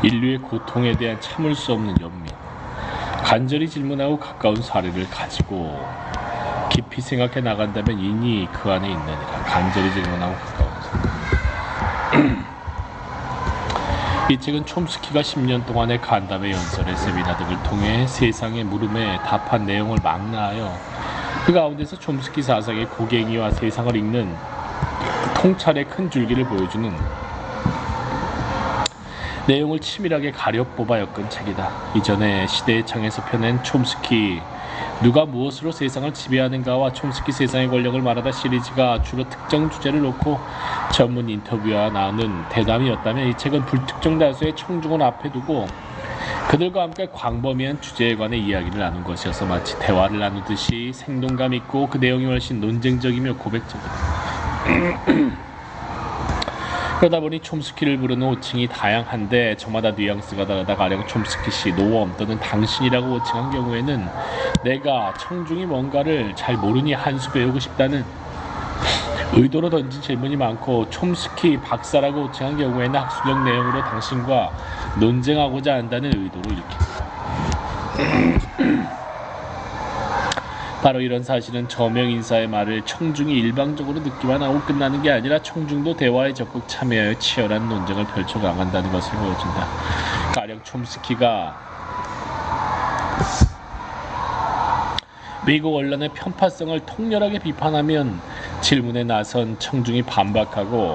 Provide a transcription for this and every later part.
인류의 고통에 대한 참을 수 없는 연민, 간절히 질문하고 가까운 사례를 가지고 깊이 생각해 나간다면 인이 그 안에 있느니라. 간절히 질문하고 가까운 사례. 이 책은 촘스키가 10년 동안의 간담회 연설의 세미나 등을 통해 세상의 물음에 답한 내용을 망라하여 그 가운데서 촘스키 사상의 고갱이와 세상을 읽는 통찰의 큰 줄기를 보여주는 내용을 치밀하게 가려 뽑아 엮은 책이다. 이전에 시대의 창에서 펴낸 촘스키 누가 무엇으로 세상을 지배하는가와 촘스키 세상의 권력을 말하다 시리즈가 주로 특정 주제를 놓고 전문 인터뷰와 나누는 대담이었다면 이 책은 불특정 다수의 청중을 앞에 두고 그들과 함께 광범위한 주제에 관해 이야기를 나눈 것이어서 마치 대화를 나누듯이 생동감 있고 그 내용이 훨씬 논쟁적이며 고백적이다. 그러다 보니 촘스키를 부르는 호칭이 다양한데 저마다 뉘앙스가 다르다. 가령 촘스키씨, 노엄 또는 당신이라고 호칭한 경우에는 내가 청중이 뭔가를 잘 모르니 한 수 배우고 싶다는 의도로 던진 질문이 많고, 촘스키 박사라고 호칭한 경우에는 학술적 내용으로 당신과 논쟁하고자 한다는 의도로 일으킨다. 바로 이런 사실은 저명 인사의 말을 청중이 일방적으로 듣기만 하고 끝나는 게 아니라 청중도 대화에 적극 참여하여 치열한 논쟁을 펼쳐나간다는 것을 보여준다. 가령 촘스키가 미국 언론의 편파성을 통렬하게 비판하면 질문에 나선 청중이 반박하고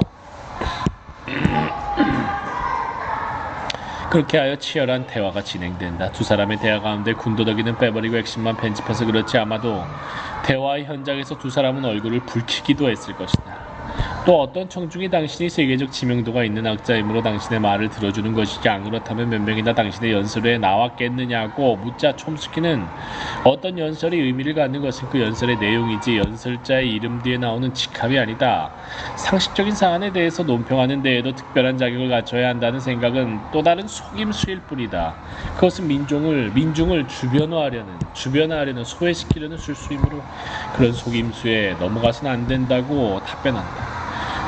그렇게 하여 치열한 대화가 진행된다. 두 사람의 대화 가운데 군더더기는 빼버리고 핵심만 편집해서 그렇지 아마도 대화의 현장에서 두 사람은 얼굴을 붉히기도 했을 것이다. 또 어떤 청중이 당신이 세계적 지명도가 있는 학자이므로 당신의 말을 들어주는 것이지 안 그렇다면 몇 명이나 당신의 연설회에 나왔겠느냐고 묻자 촘스키는 어떤 연설이 의미를 갖는 것은 그 연설의 내용이지 연설자의 이름 뒤에 나오는 직함이 아니다. 상식적인 사안에 대해서 논평하는 데에도 특별한 자격을 갖춰야 한다는 생각은 또 다른 속임수일 뿐이다. 그것은 민중을 주변화하려는 소외시키려는 술수이므로 그런 속임수에 넘어가서는 안 된다고 답변한다.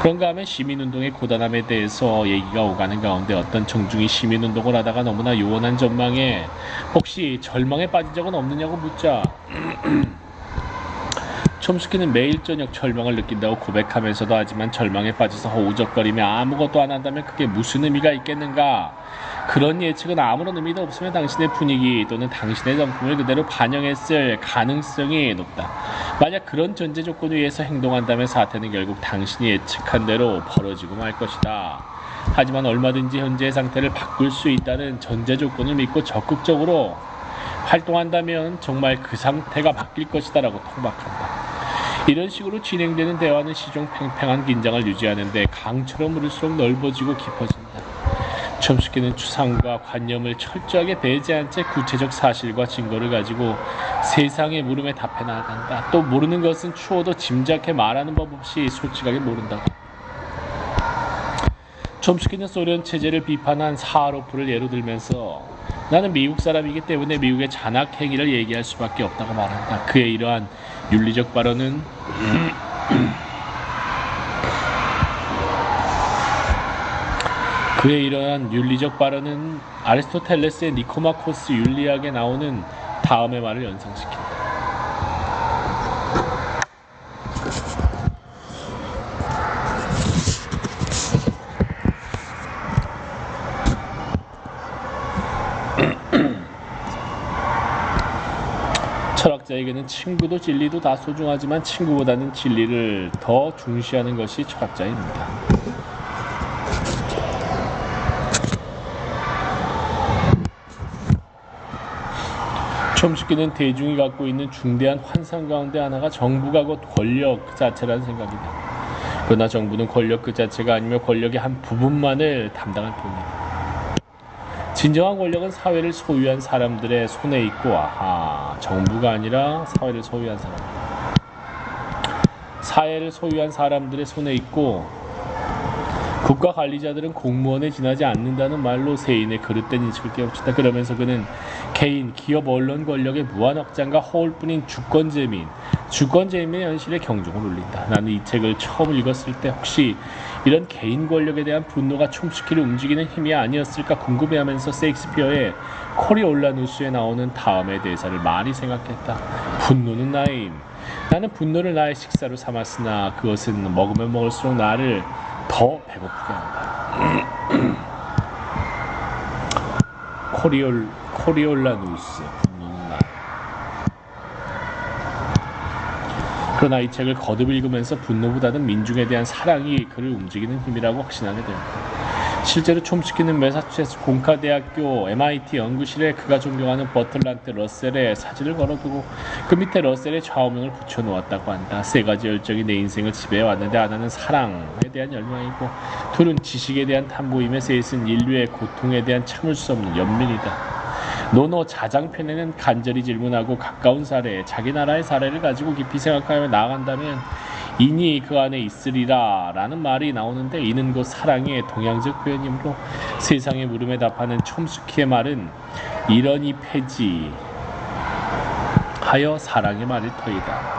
그런가 하면 시민운동의 고단함에 대해서 얘기가 오가는 가운데 어떤 청중이 시민운동을 하다가 너무나 요원한 전망에 혹시 절망에 빠진 적은 없느냐고 묻자 촘스키는 매일 저녁 절망을 느낀다고 고백하면서도 하지만 절망에 빠져서 허우적거리며 아무것도 안 한다면 그게 무슨 의미가 있겠는가? 그런 예측은 아무런 의미도 없으며 당신의 분위기 또는 당신의 정품을 그대로 반영했을 가능성이 높다. 만약 그런 전제 조건 위에서 행동한다면 사태는 결국 당신이 예측한 대로 벌어지고 말 것이다. 하지만 얼마든지 현재의 상태를 바꿀 수 있다는 전제 조건을 믿고 적극적으로 활동한다면 정말 그 상태가 바뀔 것이다 라고 통박한다. 이런 식으로 진행되는 대화는 시종 팽팽한 긴장을 유지하는데 강처럼 물을수록 넓어지고 깊어진다. 촘스키는 추상과 관념을 철저하게 배제한 채 구체적 사실과 증거를 가지고 세상의 물음에 답해 나간다. 또 모르는 것은 추호도 짐작해 말하는 법 없이 솔직하게 모른다고. 촘스키는 소련 체제를 비판한 사하로프를 예로 들면서 나는 미국 사람이기 때문에 미국의 잔악 행위를 얘기할 수밖에 없다고 말한다. 그의 이러한 윤리적 발언은 아리스토텔레스의 니코마코스 윤리학에 나오는 다음의 말을 연상시킨다. 철학자에게는 친구도 진리도 다 소중하지만 친구보다는 진리를 더 중시하는 것이 철학자입니다. 촘스키는 대중이 갖고 있는 중대한 환상 가운데 하나가 정부가 곧 권력 그 자체라는 생각이다. 그러나 정부는 권력 그 자체가 아니며 권력의 한 부분만을 담당할 뿐이다. 진정한 권력은 사회를 소유한 사람들의 손에 있고 정부가 아니라 사회를 소유한 사람들의 손에 있고 국가 관리자들은 공무원에 지나지 않는다는 말로 세인의 그릇된 인식을 깨우쳤다. 그러면서 그는 개인, 기업, 언론 권력의 무한 확장과 허울뿐인 주권재민의 현실에 경종을 울린다. 나는 이 책을 처음 읽었을 때 혹시 이런 개인 권력에 대한 분노가 촘스키를 움직이는 힘이 아니었을까 궁금해하면서 셰익스피어의 코리올라누스에 나오는 다음의 대사를 많이 생각했다. 분노는 나의 힘. 나는 분노를 나의 식사로 삼았으나 그것은 먹으면 먹을수록 나를 더 배고프게 한다. 코리올라누스, 분노는 나. 그러나 이 책을 거듭 읽으면서 분노보다는 민중에 대한 사랑이 그를 움직이는 힘이라고 확신하게 되었다. 실제로 촘스키는 매사추세츠 공카대학교 MIT 연구실에 그가 존경하는 버틀란트 러셀의 사진을 걸어두고 그 밑에 러셀의 좌우명을 붙여놓았다고 한다. 세 가지 열정이 내 인생을 지배해왔는데 하나는 사랑에 대한 열망이고 둘은 지식에 대한 탐구임에 셋은 인류의 고통에 대한 참을 수 없는 연민이다. 노노 자장편에는 간절히 질문하고 가까운 사례, 자기 나라의 사례를 가지고 깊이 생각하며 나아간다면 인이 그 안에 있으리라 라는 말이 나오는데 이는 곧 사랑의 동양적 표현이므로 세상의 물음에 답하는 촘스키의 말은 이러니 폐지하여 사랑의 말일 터이다.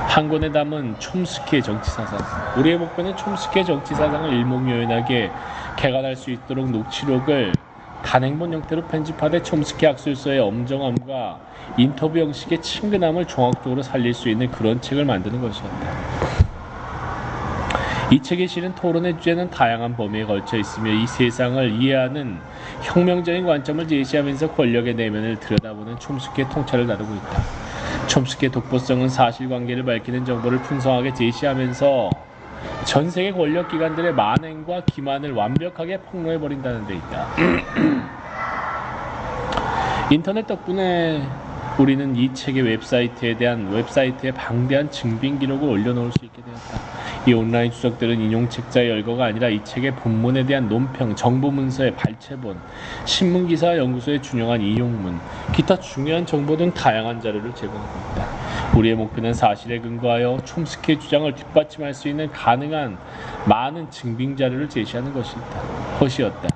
한 권에 담은 촘스키의 정치사상. 우리의 목표는 촘스키의 정치사상을 일목요연하게 개관할 수 있도록 녹취록을 단행본 형태로 편집하되 촘스키 학술서의 엄정함과 인터뷰 형식의 친근함을 종합적으로 살릴 수 있는 그런 책을 만드는 것이었다. 이 책에 실은 토론의 주제는 다양한 범위에 걸쳐 있으며 이 세상을 이해하는 혁명적인 관점을 제시하면서 권력의 내면을 들여다보는 촘스키의 통찰을 다루고 있다. 촘스키의 독보성은 사실관계를 밝히는 정보를 풍성하게 제시하면서 전 세계 권력기관들의 만행과 기만을 완벽하게 폭로해버린다는 데 있다. 인터넷 덕분에 우리는 이 책의 웹사이트에 방대한 증빙 기록을 올려놓을 수 있게 되었다. 이 온라인 주석들은 인용 책자의 열거가 아니라 이 책의 본문에 대한 논평, 정보 문서의 발췌본, 신문기사 연구소의 준용한 인용문, 기타 중요한 정보 등 다양한 자료를 제공하고 있다. 우리의 목표는 사실에 근거하여 촘스키의 주장을 뒷받침할 수 있는 가능한 많은 증빙 자료를 제시하는 것이었다.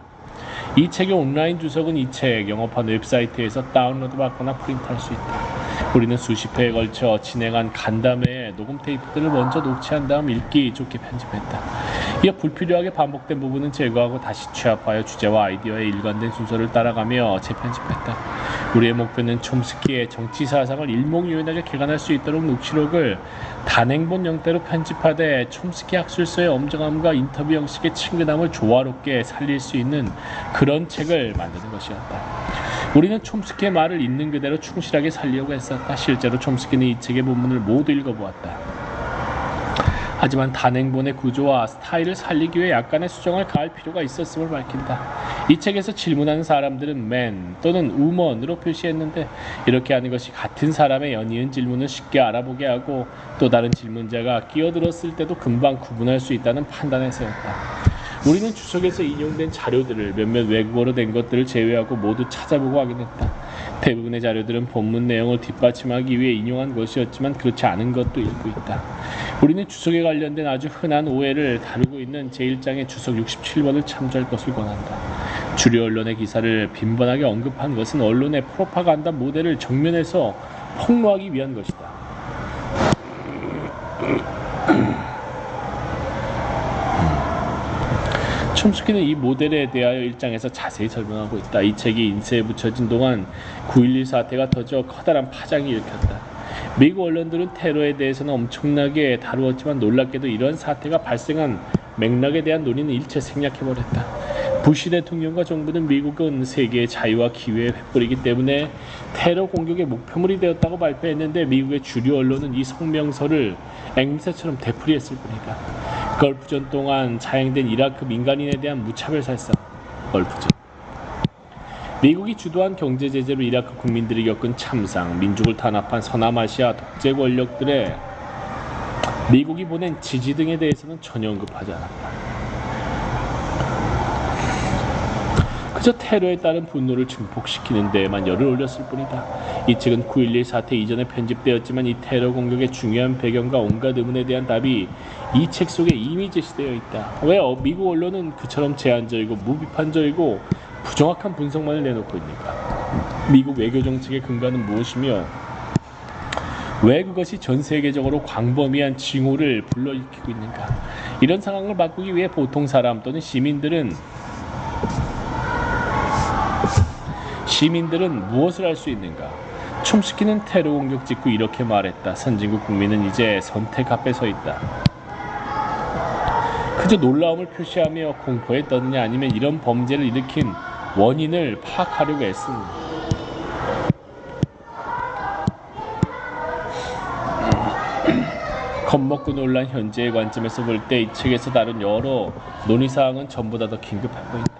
이 책의 온라인 주석은 이 책 영업한 웹사이트에서 다운로드 받거나 프린트할 수 있다. 우리는 수십 회에 걸쳐 진행한 간담회에 녹음 테이프들을 먼저 녹취한 다음 읽기 좋게 편집했다. 이어 불필요하게 반복된 부분은 제거하고 다시 취합하여 주제와 아이디어의 일관된 순서를 따라가며 재편집했다. 우리의 목표는 촘스키의 정치사상을 일목요연하게 개관할 수 있도록 녹취록을 단행본 형태로 편집하되 촘스키 학술서의 엄정함과 인터뷰 형식의 친근함을 조화롭게 살릴 수 있는 그런 책을 만드는 것이었다. 우리는 촘스키의 말을 있는 그대로 충실하게 살리려고 했었다. 실제로 촘스키는 이 책의 본문을 모두 읽어보았다. 하지만 단행본의 구조와 스타일을 살리기 위해 약간의 수정을 가할 필요가 있었음을 밝힌다. 이 책에서 질문하는 사람들은 man 또는 woman으로 표시했는데 이렇게 하는 것이 같은 사람의 연이은 질문을 쉽게 알아보게 하고 또 다른 질문자가 끼어들었을 때도 금방 구분할 수 있다는 판단에 세웠다. 우리는 주석에서 인용된 자료들을 몇몇 외국어로 된 것들을 제외하고 모두 찾아보고 확인했다. 대부분의 자료들은 본문 내용을 뒷받침하기 위해 인용한 것이었지만 그렇지 않은 것도 일부 있다. 우리는 주석에 관련된 아주 흔한 오해를 다루고 있는 제1장의 주석 67번을 참조할 것을 권한다. 주류 언론의 기사를 빈번하게 언급한 것은 언론의 프로파간다 모델을 정면에서 폭로하기 위한 것이다. 촘스키는 이 모델에 대하여 1장에서 자세히 설명하고 있다. 이 책이 인쇄에 붙여진 동안 9.11 사태가 터져 커다란 파장이 일으켰다. 미국 언론들은 테러에 대해서는 엄청나게 다루었지만 놀랍게도 이런 사태가 발생한 맥락에 대한 논의는 일체 생략해버렸다. 부시 대통령과 정부는 미국은 세계의 자유와 기회의 횃불이기 때문에 테러 공격의 목표물이 되었다고 발표했는데 미국의 주류 언론은 이 성명서를 앵무새처럼 되풀이했을 뿐이다. 걸프전 동안 자행된 이라크 민간인에 대한 무차별 살상, 걸프전. 미국이 주도한 경제 제재로 이라크 국민들이 겪은 참상, 민족을 탄압한 서남아시아 독재 권력들의 미국이 보낸 지지 등에 대해서는 전혀 언급하지 않았다. 그저 테러에 따른 분노를 증폭시키는 데에만 열을 올렸을 뿐이다. 이 책은 9.11 사태 이전에 편집되었지만 이 테러 공격의 중요한 배경과 온갖 의문에 대한 답이 이 책 속에 이미 제시되어 있다. 왜 미국 언론은 그처럼 제한적이고 무비판적이고 부정확한 분석만을 내놓고 있는가? 미국 외교 정책의 근간은 무엇이며 왜 그것이 전 세계적으로 광범위한 징후를 불러일으키고 있는가? 이런 상황을 바꾸기 위해 보통 사람 또는 시민들은 무엇을 할 수 있는가? 촘스키는 테러 공격 직후 이렇게 말했다. 선진국 국민은 이제 선택 앞에 서 있다. 그저 놀라움을 표시하며 공포에 떠느냐 아니면 이런 범죄를 일으킨 원인을 파악하려고 애쓰는가? 겁먹고 놀란 현재의 관점에서 볼 때 이 책에서 다룬 여러 논의사항은 전보다 더 긴급해 보인다.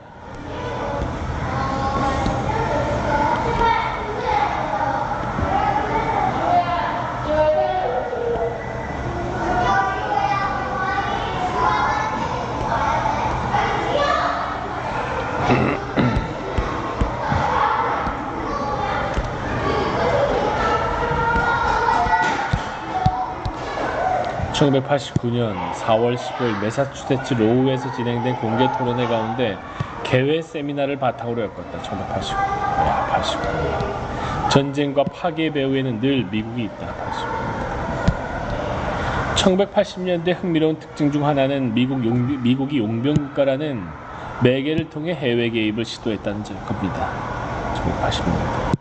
1989년 4월 15일 매사추세츠 로우에서 진행된 공개 토론회 가운데 개회 세미나를 바탕으로 엮었다. 1989년. 전쟁과 파괴 배후에는 늘 미국이 있다. 1980년대 흥미로운 특징 중 하나는 미국이 용병국가라는 매개를 통해 해외 개입을 시도했다는 겁니다. 1980년대.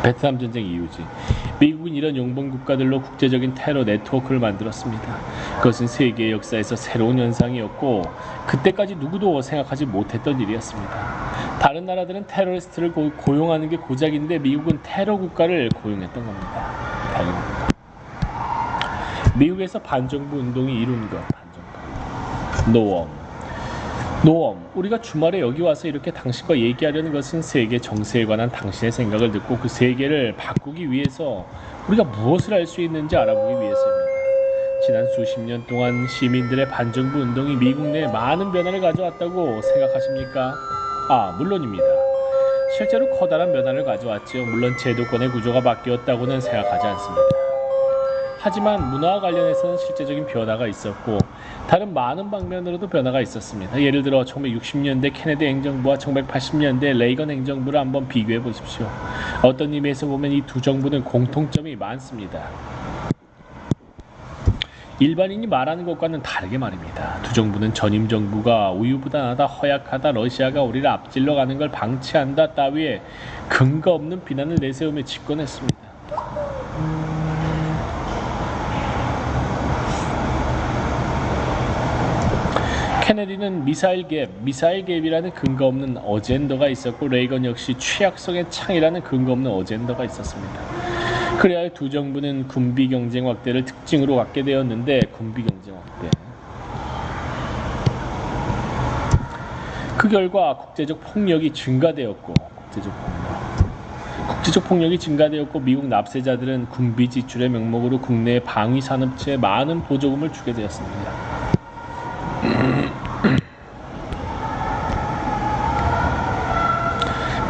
베트남 전쟁 이후지. 미국은 이런 용병 국가들로 국제적인 테러 네트워크를 만들었습니다. 그것은 세계 역사에서 새로운 현상이었고 그때까지 누구도 생각하지 못했던 일이었습니다. 다른 나라들은 테러리스트를 고용하는 게 고작인데 미국은 테러 국가를 고용했던 겁니다. 테러 국가. 미국에서 반정부 운동이 이룬 것. 노엄, 우리가 주말에 여기 와서 이렇게 당신과 얘기하려는 것은 세계 정세에 관한 당신의 생각을 듣고 그 세계를 바꾸기 위해서 우리가 무엇을 할 수 있는지 알아보기 위해서입니다. 지난 수십 년 동안 시민들의 반정부 운동이 미국 내에 많은 변화를 가져왔다고 생각하십니까? 물론입니다. 실제로 커다란 변화를 가져왔죠. 물론 제도권의 구조가 바뀌었다고는 생각하지 않습니다. 하지만 문화와 관련해서는 실제적인 변화가 있었고 다른 많은 방면으로도 변화가 있었습니다. 예를 들어 1960년대 케네디 행정부와 1980년대 레이건 행정부를 한번 비교해 보십시오. 어떤 의미에서 보면 이 두 정부는 공통점이 많습니다. 일반인이 말하는 것과는 다르게 말입니다. 두 정부는 전임 정부가 우유부단하다, 허약하다, 러시아가 우리를 앞질러 가는 걸 방치한다 따위의 근거 없는 비난을 내세우며 집권했습니다. 케네디는 미사일 개입이라는 근거 없는 어젠더가 있었고 레이건 역시 취약성의 창이라는 근거 없는 어젠더가 있었습니다. 그래야 두 정부는 군비 경쟁 확대를 특징으로 갖게 되었는데 군비 경쟁 확대. 그 결과 국제적 폭력이 증가되었고 미국 납세자들은 군비 지출의 명목으로 국내 방위 산업체에 많은 보조금을 주게 되었습니다.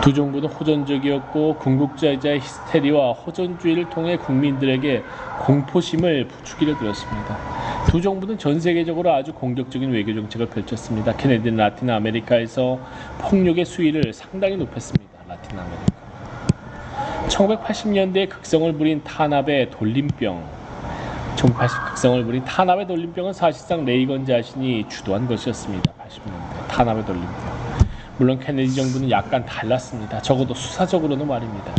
두 정부는 호전적이었고 군국주의자의 히스테리와 호전주의를 통해 국민들에게 공포심을 부추기려 들었습니다. 두 정부는 전 세계적으로 아주 공격적인 외교 정책을 펼쳤습니다. 케네디는 라틴 아메리카에서 폭력의 수위를 상당히 높였습니다. 라틴 아메리카. 1980년대에 극성을 부린 탄압의 돌림병은 사실상 레이건 자신이 주도한 것이었습니다. 80년대 탄압의 돌림병. 물론 케네디 정부는 약간 달랐습니다. 적어도 수사적으로는 말입니다.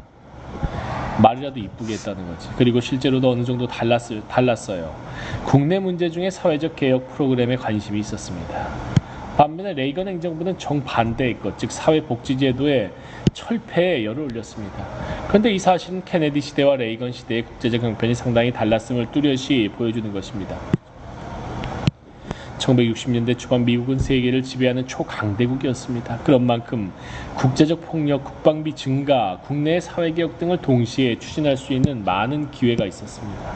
말이라도 이쁘게 했다는 거지. 그리고 실제로도 어느 정도 달랐어요. 국내 문제 중에 사회적 개혁 프로그램에 관심이 있었습니다. 반면에 레이건 행정부는 정반대했고 즉 사회복지제도의 철폐에 열을 올렸습니다. 그런데 이 사실은 케네디 시대와 레이건 시대의 국제적 형편이 상당히 달랐음을 뚜렷이 보여주는 것입니다. 1960년대 초반 미국은 세계를 지배하는 초강대국이었습니다. 그런 만큼 국제적 폭력, 국방비 증가, 국내 사회개혁 등을 동시에 추진할 수 있는 많은 기회가 있었습니다.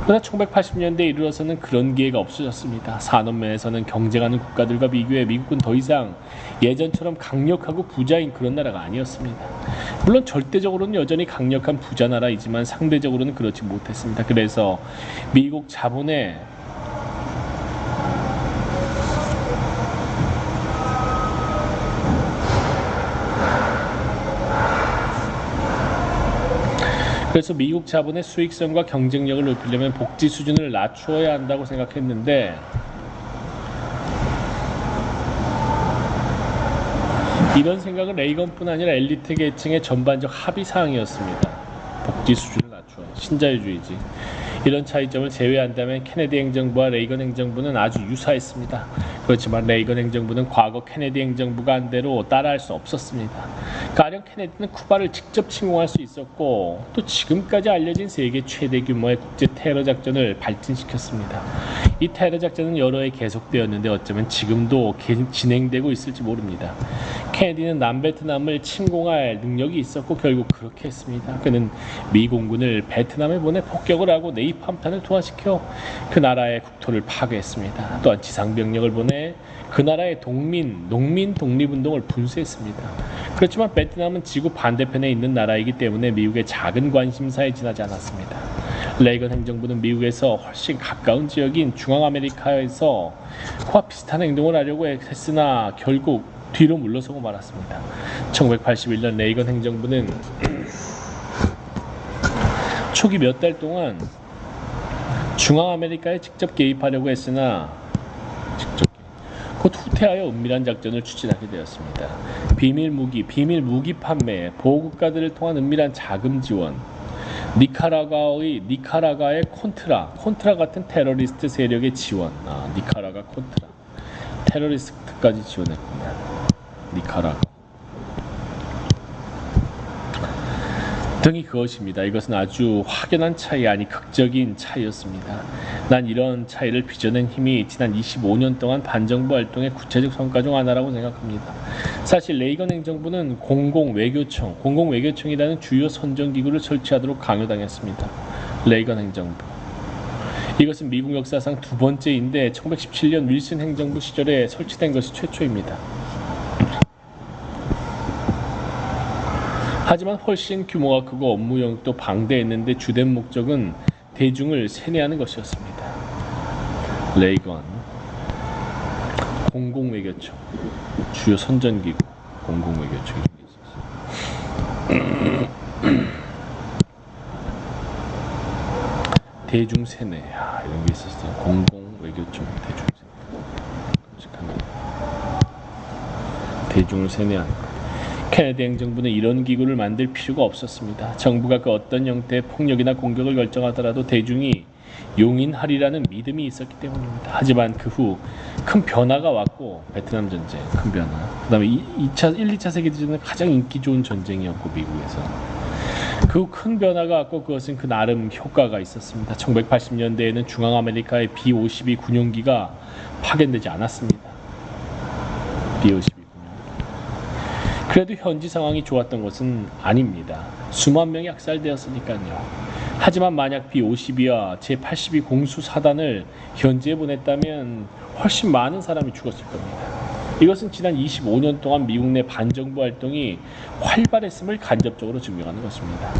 그러나 1980년대에 이르러서는 그런 기회가 없어졌습니다. 산업면에서는 경쟁하는 국가들과 비교해 미국은 더 이상 예전처럼 강력하고 부자인 그런 나라가 아니었습니다. 물론 절대적으로는 여전히 강력한 부자 나라이지만 상대적으로는 그렇지 못했습니다. 그래서 미국 자본의 수익성과 경쟁력을 높이려면 복지 수준을 낮추어야 한다고 생각했는데 이런 생각은 레이건뿐 아니라 엘리트 계층의 전반적 합의 사항이었습니다. 복지 수준을 낮추어 신자유주의지. 이런 차이점을 제외한다면 케네디 행정부와 레이건 행정부는 아주 유사했습니다. 그렇지만 레이건 행정부는 과거 케네디 행정부가 한 대로 따라할 수 없었습니다. 가령 케네디는 쿠바를 직접 침공할 수 있었고 또 지금까지 알려진 세계 최대 규모의 국제 테러 작전을 발진시켰습니다. 이 테러 작전은 여러 해 계속되었는데 어쩌면 지금도 진행되고 있을지 모릅니다. 케네디는 남베트남을 침공할 능력이 있었고 결국 그렇게 했습니다. 그는 미 공군을 베트남에 보내 폭격을 하고 네이팜탄을 투하시켜 그 나라의 국토를 파괴했습니다. 또한 지상병력을 보내 그 나라의 농민 독립운동을 분수했습니다. 그렇지만 베트남은 지구 반대편에 있는 나라이기 때문에 미국의 작은 관심사에 지나지 않았습니다. 레이건 행정부는 미국에서 훨씬 가까운 지역인 중앙아메리카에서 그와 비슷한 행동을 하려고 했으나 결국 뒤로 물러서고 말았습니다. 1981년 레이건 행정부는 초기 몇 달 동안 중앙아메리카에 직접 개입하려고 했으나 곧 후퇴하여 은밀한 작전을 추진하게 되었습니다. 비밀 무기 판매, 보호국가들을 통한 은밀한 자금 지원, 니카라과의 콘트라 같은 테러리스트 세력의 지원, 니카라과 콘트라, 테러리스트까지 지원했군요. 니카라과 등이 그것입니다. 이것은 아주 확연한 차이 아니 극적인 차이였습니다. 난 이런 차이를 빚어낸 힘이 지난 25년 동안 반정부 활동의 구체적 성과 중 하나라고 생각합니다. 사실 레이건 행정부는 공공외교청이라는 주요 선정기구를 설치하도록 강요당했습니다. 레이건 행정부. 이것은 미국 역사상 두 번째인데 1917년 윌슨 행정부 시절에 설치된 것이 최초입니다. 하지만 훨씬 규모가 크고 업무 영역도 방대했는데 주된 목적은 대중을 세뇌하는 것이었습니다. 레이건 공공외교청 주요 선전기구 공공외교청이 있었어요. 대중세뇌 이런 게 있었어요. 공공외교청 대중을 세뇌하는 것. 케네디 행정부는 이런 기구를 만들 필요가 없었습니다. 정부가 그 어떤 형태의 폭력이나 공격을 결정하더라도 대중이 용인하리라는 믿음이 있었기 때문입니다. 하지만 그 후 큰 변화가 왔고 베트남 전쟁 큰 변화 그 다음에 1, 2차 세계대전은 가장 인기 좋은 전쟁이었고 미국에서 그 후 큰 변화가 왔고 그것은 그 나름 효과가 있었습니다. 1980년대에는 중앙아메리카의 B-52 군용기가 파견되지 않았습니다. B-52 그래도 현지 상황이 좋았던 것은 아닙니다. 수만 명이 학살되었으니까요. 하지만 만약 B-52와 제-82 공수사단을 현지에 보냈다면 훨씬 많은 사람이 죽었을 겁니다. 이것은 지난 25년 동안 미국 내 반정부 활동이 활발했음을 간접적으로 증명하는 것입니다.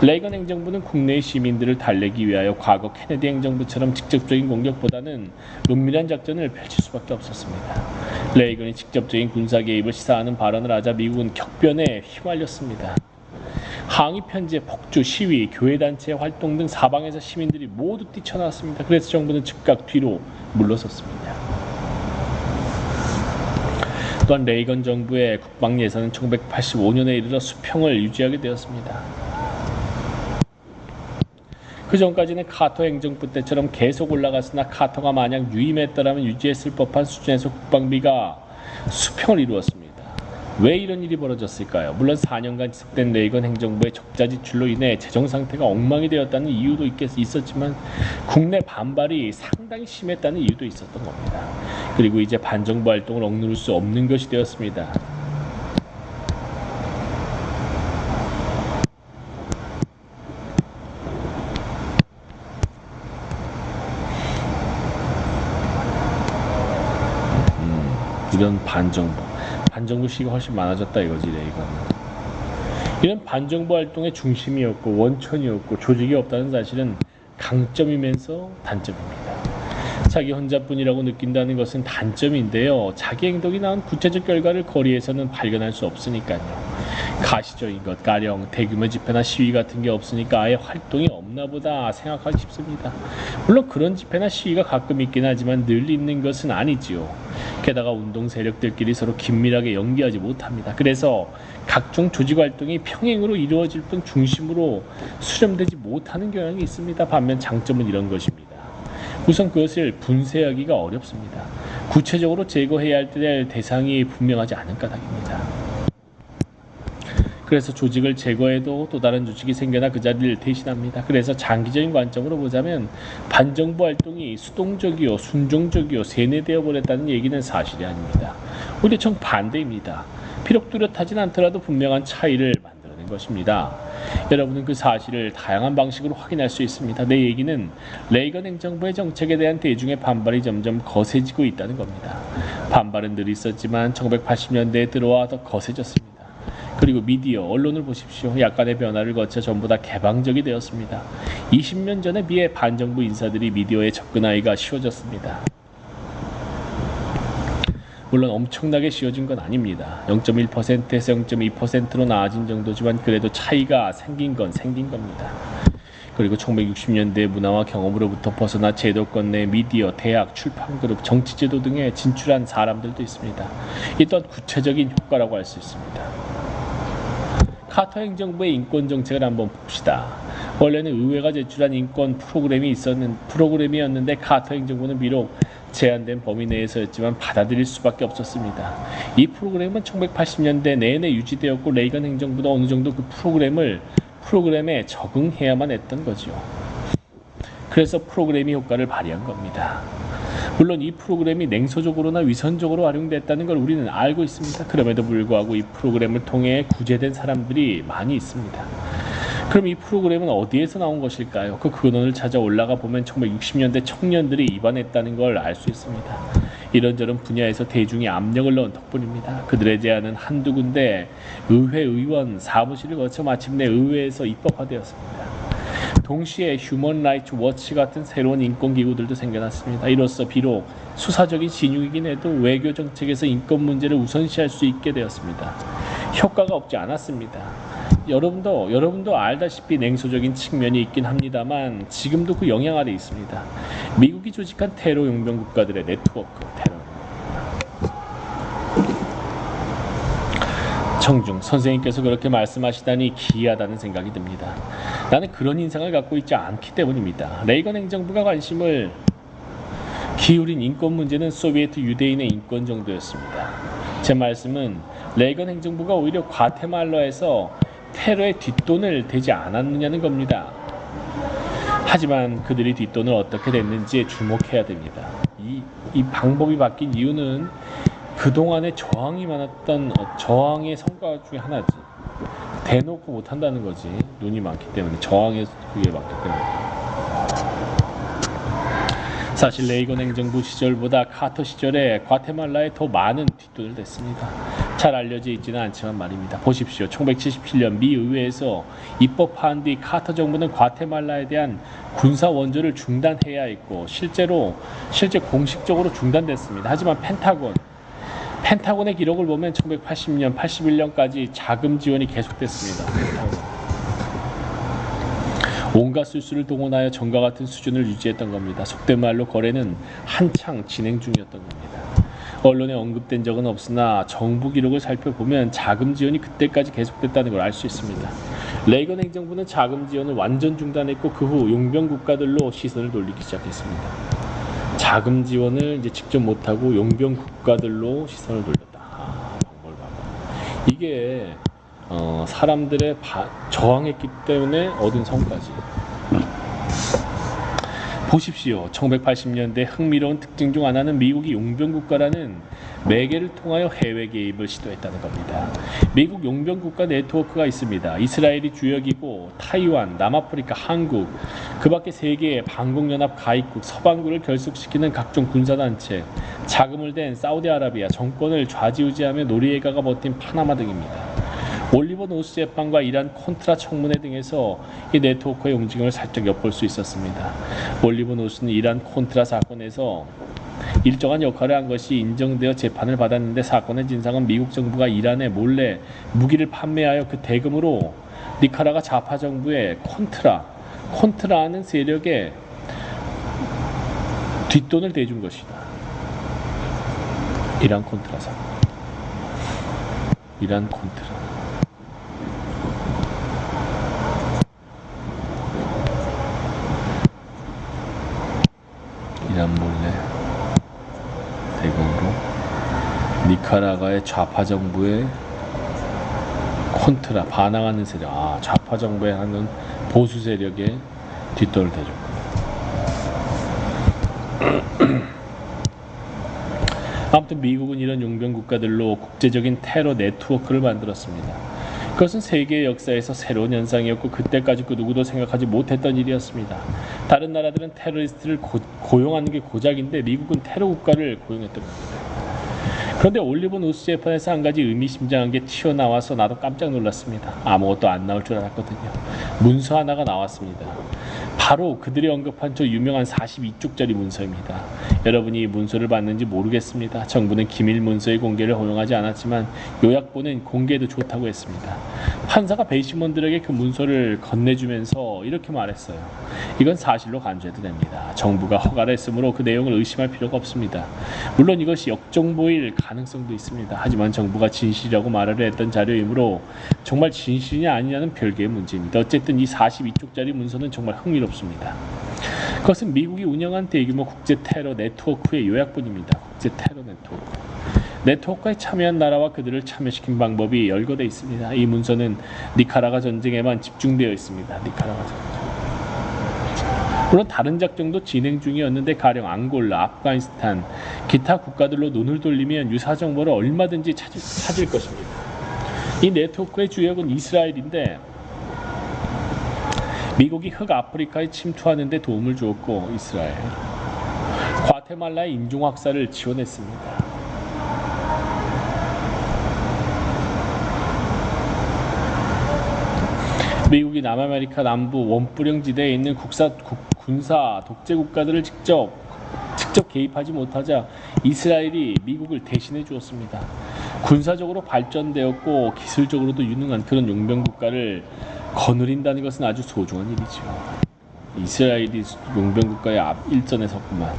레이건 행정부는 국내의 시민들을 달래기 위하여 과거 케네디 행정부처럼 직접적인 공격보다는 은밀한 작전을 펼칠 수밖에 없었습니다. 레이건이 직접적인 군사 개입을 시사하는 발언을 하자 미국은 격변에 휘말렸습니다. 항의 편지, 폭주, 시위, 교회단체의 활동 등 사방에서 시민들이 모두 뛰쳐나왔습니다. 그래서 정부는 즉각 뒤로 물러섰습니다. 또한 레이건 정부의 국방 예산은 1985년에 이르러 수평을 유지하게 되었습니다. 그 전까지는 카터 행정부 때처럼 계속 올라갔으나 카터가 만약 유임했더라면 유지했을 법한 수준에서 국방비가 수평을 이루었습니다. 왜 이런 일이 벌어졌을까요? 물론 4년간 지속된 레이건 행정부의 적자 지출로 인해 재정 상태가 엉망이 되었다는 이유도 있었지만 국내 반발이 상당히 심했다는 이유도 있었던 겁니다. 그리고 이제 반정부 활동을 억누를 수 없는 것이 되었습니다. 이런 반정부 시기가 훨씬 많아졌다 이거지. 레이건은 이런 반정부 활동의 중심이었고 원천이었고 조직이 없다는 사실은 강점이면서 단점입니다. 자기 혼자뿐이라고 느낀다는 것은 단점인데요. 자기 행동이 낳은 구체적 결과를 거리에서는 발견할 수 없으니까요. 가시적인 것, 가령 대규모 집회나 시위 같은 게 없으니까 아예 활동이 없나 보다 생각하기 쉽습니다. 물론 그런 집회나 시위가 가끔 있긴 하지만 늘 있는 것은 아니지요. 게다가 운동 세력들끼리 서로 긴밀하게 연계하지 못합니다. 그래서 각종 조직 활동이 평행으로 이루어질 뿐 중심으로 수렴되지 못하는 경향이 있습니다. 반면 장점은 이런 것입니다. 우선 그것을 분쇄하기가 어렵습니다. 구체적으로 제거해야 할 대상이 분명하지 않은 까닭입니다. 그래서 조직을 제거해도 또 다른 조직이 생겨나 그 자리를 대신합니다. 그래서 장기적인 관점으로 보자면 반정부 활동이 수동적이요, 순종적이요, 세뇌되어 버렸다는 얘기는 사실이 아닙니다. 오히려 정반대입니다. 비록 뚜렷하진 않더라도 분명한 차이를 만들어낸 것입니다. 여러분은 그 사실을 다양한 방식으로 확인할 수 있습니다. 내 얘기는 레이건 행정부의 정책에 대한 대중의 반발이 점점 거세지고 있다는 겁니다. 반발은 늘 있었지만 1980년대에 들어와 더 거세졌습니다. 그리고 미디어, 언론을 보십시오. 약간의 변화를 거쳐 전부 다 개방적이 되었습니다. 20년 전에 비해 반정부 인사들이 미디어에 접근하기가 쉬워졌습니다. 물론 엄청나게 쉬워진 건 아닙니다. 0.1%에서 0.2%로 나아진 정도지만 그래도 차이가 생긴 건 생긴 겁니다. 그리고 1960년대 문화와 경험으로부터 벗어나 제도권 내 미디어, 대학, 출판그룹, 정치제도 등에 진출한 사람들도 있습니다. 이 또한 구체적인 효과라고 할 수 있습니다. 카터 행정부의 인권 정책을 한번 봅시다. 원래는 의회가 제출한 인권 프로그램이었는데 카터 행정부는 비록 제한된 범위 내에서였지만 받아들일 수밖에 없었습니다. 이 프로그램은 1980년대 내내 유지되었고 레이건 행정부도 어느 정도 그 프로그램에 적응해야만 했던 거죠. 그래서 프로그램이 효과를 발휘한 겁니다. 물론 이 프로그램이 냉소적으로나 위선적으로 활용됐다는 걸 우리는 알고 있습니다. 그럼에도 불구하고 이 프로그램을 통해 구제된 사람들이 많이 있습니다. 그럼 이 프로그램은 어디에서 나온 것일까요? 그 근원을 찾아 올라가 보면 1960년대 청년들이 입안했다는 걸 알 수 있습니다. 이런저런 분야에서 대중이 압력을 넣은 덕분입니다. 그들의 제안은 한두 군데 의회 의원 사무실을 거쳐 마침내 의회에서 입법화되었습니다. 동시에 휴먼 라이츠 워치 같은 새로운 인권기구들도 생겨났습니다. 이로써 비록 수사적인 진영이긴 해도 외교 정책에서 인권 문제를 우선시할 수 있게 되었습니다. 효과가 없지 않았습니다. 여러분도 알다시피 냉소적인 측면이 있긴 합니다만 지금도 그 영향 아래 있습니다. 미국이 조직한 테러 용병 국가들의 네트워크 테러. 청중 선생님께서 그렇게 말씀하시다니 기이하다는 생각이 듭니다. 나는 그런 인상을 갖고 있지 않기 때문입니다. 레이건 행정부가 관심을 기울인 인권 문제는 소비에트 유대인의 인권 정도였습니다. 제 말씀은 레이건 행정부가 오히려 과테말라에서 테러의 뒷돈을 대지 않았느냐는 겁니다. 하지만 그들이 뒷돈을 어떻게 댔는지에 주목해야 됩니다. 이 방법이 바뀐 이유는 그동안에 저항이 많았던 저항의 성과 중에 하나지. 대놓고 못한다는 거지. 눈이 많기 때문에 저항의 그게 많기 때문에. 사실 레이건 행정부 시절보다 카터 시절에 과테말라에 더 많은 뒷돈을 댔습니다. 잘 알려져 있지는 않지만 말입니다. 보십시오. 1977년 미 의회에서 입법한 뒤 카터 정부는 과테말라에 대한 군사 원조를 중단해야 했고 실제 공식적으로 중단됐습니다. 하지만 펜타곤의 기록을 보면 1980년, 81년까지 자금 지원이 계속됐습니다. 온갖 술수를 동원하여 전과 같은 수준을 유지했던 겁니다. 속된 말로 거래는 한창 진행 중이었던 겁니다. 언론에 언급된 적은 없으나 정부 기록을 살펴보면 자금 지원이 그때까지 계속됐다는 걸 알 수 있습니다. 레이건 행정부는 자금 지원을 완전 중단했고 그 후 용병 국가들로 시선을 돌리기 시작했습니다. 자금 지원을 이제 직접 못하고 용병 국가들로 시선을 돌렸다. 방법을 봐봐. 이게 사람들의 저항했기 때문에 얻은 성과지. 보십시오. 1980년대 흥미로운 특징 중 하나는 미국이 용병국가라는 매개를 통하여 해외 개입을 시도했다는 겁니다. 미국 용병국가 네트워크가 있습니다. 이스라엘이 주역이고 타이완, 남아프리카, 한국, 그 밖에 세계의 반공연합 가입국, 서방구를 결속시키는 각종 군사단체, 자금을 댄 사우디아라비아, 정권을 좌지우지하며 노리에가가 버틴 파나마 등입니다. 올리버 노스 재판과 이란 콘트라 청문회 등에서 이 네트워크의 움직임을 살짝 엿볼 수 있었습니다. 올리버 노스는 이란 콘트라 사건에서 일정한 역할을 한 것이 인정되어 재판을 받았는데, 사건의 진상은 미국 정부가 이란에 몰래 무기를 판매하여 그 대금으로 니카라과 좌파 정부의 콘트라는 세력에 뒷돈을 대준 것이다. 이란 콘트라 사건. 이란 콘트라. 이란 몰래 대금으로 니카라과의 좌파 정부의 콘트라, 반항하는 세력, 좌파 정부에 하는 보수 세력에 뒷돈을 대줬고. 아무튼 미국은 이런 용병 국가들로 국제적인 테러 네트워크를 만들었습니다. 그것은 세계의 역사에서 새로운 현상이었고, 그때까지 그 누구도 생각하지 못했던 일이었습니다. 다른 나라들은 테러리스트를 고용하는 게 고작인데, 미국은 테러 국가를 고용했던 겁니다. 그런데 올리버 노스 재판에서 한 가지 의미심장한 게 튀어나와서 나도 깜짝 놀랐습니다. 아무것도 안 나올 줄 알았거든요. 문서 하나가 나왔습니다. 바로 그들이 언급한 저 유명한 42쪽짜리 문서입니다. 여러분이 이 문서를 봤는지 모르겠습니다. 정부는 기밀 문서의 공개를 허용하지 않았지만 요약본은 공개해도 좋다고 했습니다. 판사가 배심원들에게 그 문서를 건네주면서 이렇게 말했어요. 이건 사실로 간주해도 됩니다. 정부가 허가를 했으므로 그 내용을 의심할 필요가 없습니다. 물론 이것이 역정보일 가능성도 있습니다. 하지만 정부가 진실이라고 말을 했던 자료이므로 정말 진실이냐 아니냐는 별개의 문제입니다. 어쨌든 이 42쪽짜리 문서는 정말 흥미롭습니다. 그것은 미국이 운영한 대규모 국제 테러 네트워크의 요약본입니다. 국제 테러 네트워크에 참여한 나라와 그들을 참여시킨 방법이 열거되어 있습니다. 이 문서는 니카라과 전쟁에만 집중되어 있습니다. 니카라과 전쟁. 물론 다른 작전도 진행 중이었는데, 가령 앙골라, 아프가니스탄, 기타 국가들로 눈을 돌리면 유사 정보를 얼마든지 찾을 것입니다. 이 네트워크의 주역은 이스라엘인데, 미국이 흑아프리카에 침투하는 데 도움을 주었고, 이스라엘, 과테말라의 인종학살을 지원했습니다. 미국이 남아메리카 남부 원뿌령 지대에 있는 군사 독재 국가들을 직접 개입하지 못하자 이스라엘이 미국을 대신해 주었습니다. 군사적으로 발전되었고 기술적으로도 유능한 그런 용병 국가를 거느린다는 것은 아주 소중한 일이죠. 이스라엘이 용병 국가의 앞일전에 섰구만.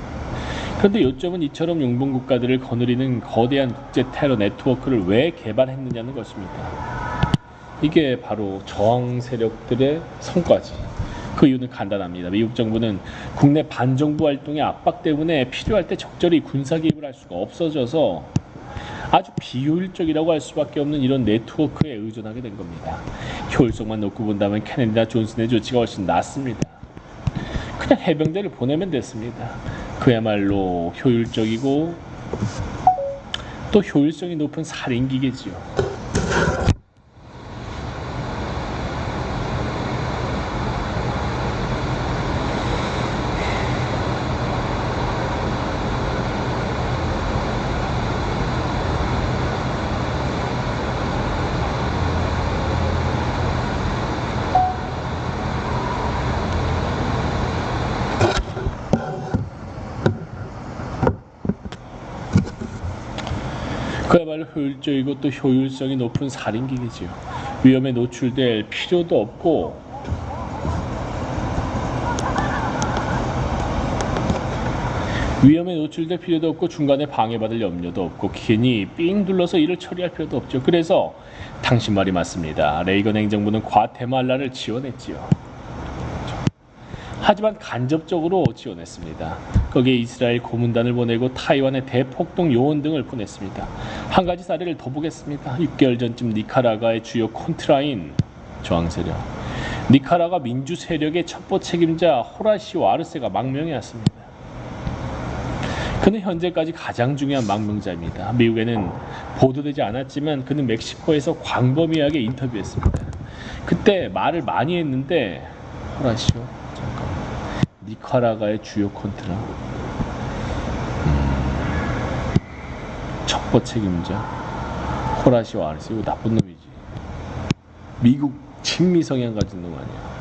그런데 요점은 이처럼 용병 국가들을 거느리는 거대한 국제 테러 네트워크를 왜 개발했느냐는 것입니다. 이게 바로 저항 세력들의 성과지. 그 이유는 간단합니다. 미국 정부는 국내 반정부 활동의 압박 때문에 필요할 때 적절히 군사 개입을 할 수가 없어져서 아주 비효율적이라고 할 수밖에 없는 이런 네트워크에 의존하게 된 겁니다. 효율성만 놓고 본다면 케네디나 존슨의 조치가 훨씬 낫습니다. 그냥 해병대를 보내면 됐습니다. 그야말로 효율적이고 또 효율성이 높은 살인기계지요. 그야말로 효율적이고 또 효율성이 높은 살인기계지요. 위험에 노출될 필요도 없고 중간에 방해받을 염려도 없고 괜히 삥 둘러서 일을 처리할 필요도 없죠. 그래서 당신 말이 맞습니다. 레이건 행정부는 과테말라를 지원했지요. 하지만 간접적으로 지원했습니다. 거기에 이스라엘 고문단을 보내고 타이완의 대폭동 요원 등을 보냈습니다. 한 가지 사례를 더 보겠습니다. 6개월 전쯤 니카라과의 주요 콘트라인 저항세력, 니카라과 민주 세력의 첩보 책임자 호라시오 아르세가 망명해 왔습니다. 그는 현재까지 가장 중요한 망명자입니다. 미국에는 보도되지 않았지만 그는 멕시코에서 광범위하게 인터뷰했습니다. 그때 말을 많이 했는데 호라시오 니카라과의 주요 콘트라 첩보 책임자 호라시오 아르세, 이거 나쁜 놈이지. 미국 친미 성향 가진 놈 아니야.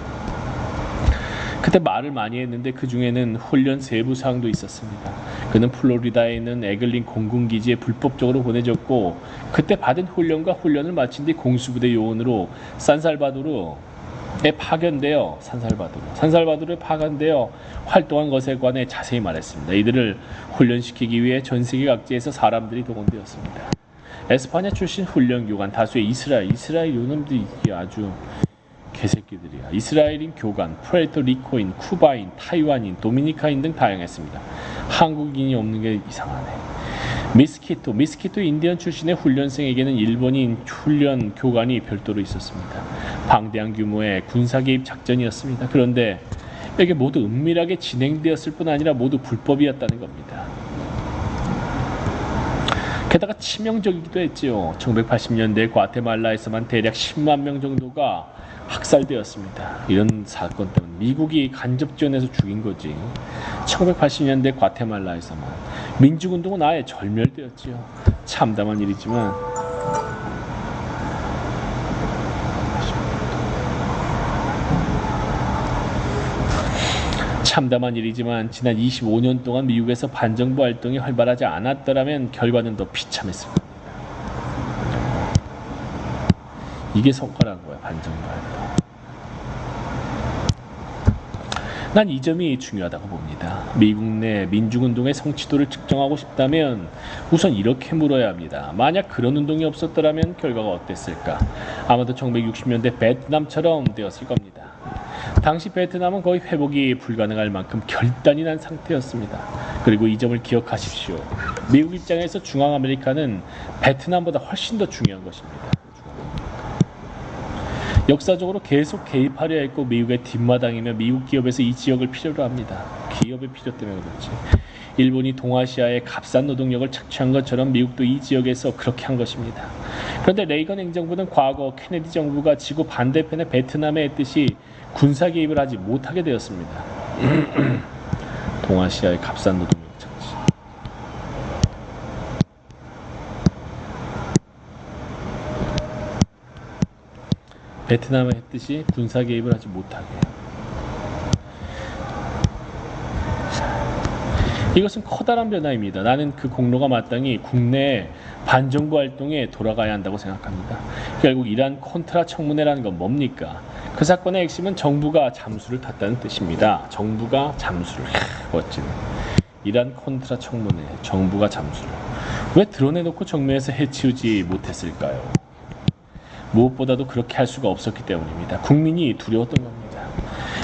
그때 말을 많이 했는데 그 중에는 훈련 세부 사항도 있었습니다. 그는 플로리다에 있는 에글린 공군기지에 불법적으로 보내졌고 그때 받은 훈련과 훈련을 마친 뒤 공수부대 요원으로 산살바도르에 파견되어 산살바도르에 파견되어 활동한 것에 관해 자세히 말했습니다. 이들을 훈련시키기 위해 전 세계 각지에서 사람들이 동원되었습니다. 에스파냐 출신 훈련 교관, 다수의 이스라엘 요놈들이 아주 개새끼들이야. 이스라엘인 교관, 푸에르토리코인, 쿠바인, 타이완인, 도미니카인 등 다양했습니다. 한국인이 없는 게 이상하네. 미스키토 인디언 출신의 훈련생에게는 일본인 훈련 교관이 별도로 있었습니다. 방대한 규모의 군사 개입 작전이었습니다. 그런데 이게 모두 은밀하게 진행되었을 뿐 아니라 모두 불법이었다는 겁니다. 게다가 치명적이기도 했지요. 1980년대 과테말라에서만 대략 10만 명 정도가 학살되었습니다. 이런 사건 때문에 미국이 간접 지원해서 죽인 거지. 1980년대 과테말라에서만 민주운동은 아예 절멸되었지요. 참담한 일이지만 지난 25년 동안 미국에서 반정부 활동이 활발하지 않았더라면 결과는 더 비참했을 겁니다. 이게 성과란 거야, 반정부 활동. 난 이 점이 중요하다고 봅니다. 미국 내 민중운동의 성취도를 측정하고 싶다면 우선 이렇게 물어야 합니다. 만약 그런 운동이 없었더라면 결과가 어땠을까? 아마도 1960년대 베트남처럼 되었을 겁니다. 당시 베트남은 거의 회복이 불가능할 만큼 결단이 난 상태였습니다. 그리고 이 점을 기억하십시오. 미국 입장에서 중앙아메리카는 베트남보다 훨씬 더 중요한 것입니다. 역사적으로 계속 개입하려 했고 미국의 뒷마당이며 미국 기업에서 이 지역을 필요로 합니다. 기업의 필요 때문에 그렇지. 일본이 동아시아에 값싼 노동력을 착취한 것처럼 미국도 이 지역에서 그렇게 한 것입니다. 그런데 레이건 행정부는 과거 케네디 정부가 지구 반대편의 베트남에 했듯이 군사 개입을 하지 못하게 되었습니다. 동아시아의 값싼 노동력 착취. 베트남에 했듯이 군사 개입을 하지 못하게. 이것은 커다란 변화입니다. 나는 그 공로가 마땅히 국내 반정부 활동에 돌아가야 한다고 생각합니다. 결국 이란 콘트라 청문회라는 건 뭡니까? 그 사건의 핵심은 정부가 잠수를 탔다는 뜻입니다. 정부가 잠수를. 멋진. 이란 콘트라 청문회, 정부가 잠수를. 왜 드러내놓고 정면에서 해치우지 못했을까요? 무엇보다도 그렇게 할 수가 없었기 때문입니다. 국민이 두려웠던 겁니다.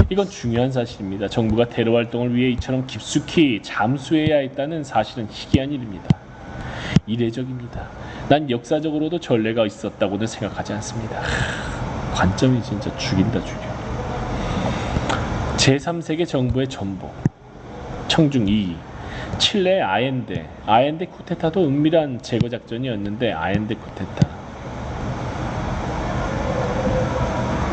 이건 중요한 사실입니다. 정부가 테러 활동을 위해 이처럼 깊숙이 잠수해야 했다는 사실은 희귀한 일입니다. 이례적입니다. 난 역사적으로도 전례가 있었다고는 생각하지 않습니다. 관점이 진짜 죽인다 죽여. 제3세계 정부의 전복. 청중 2. 칠레의 아엔데 쿠데타도 은밀한 제거 작전이었는데 아엔데 쿠데타.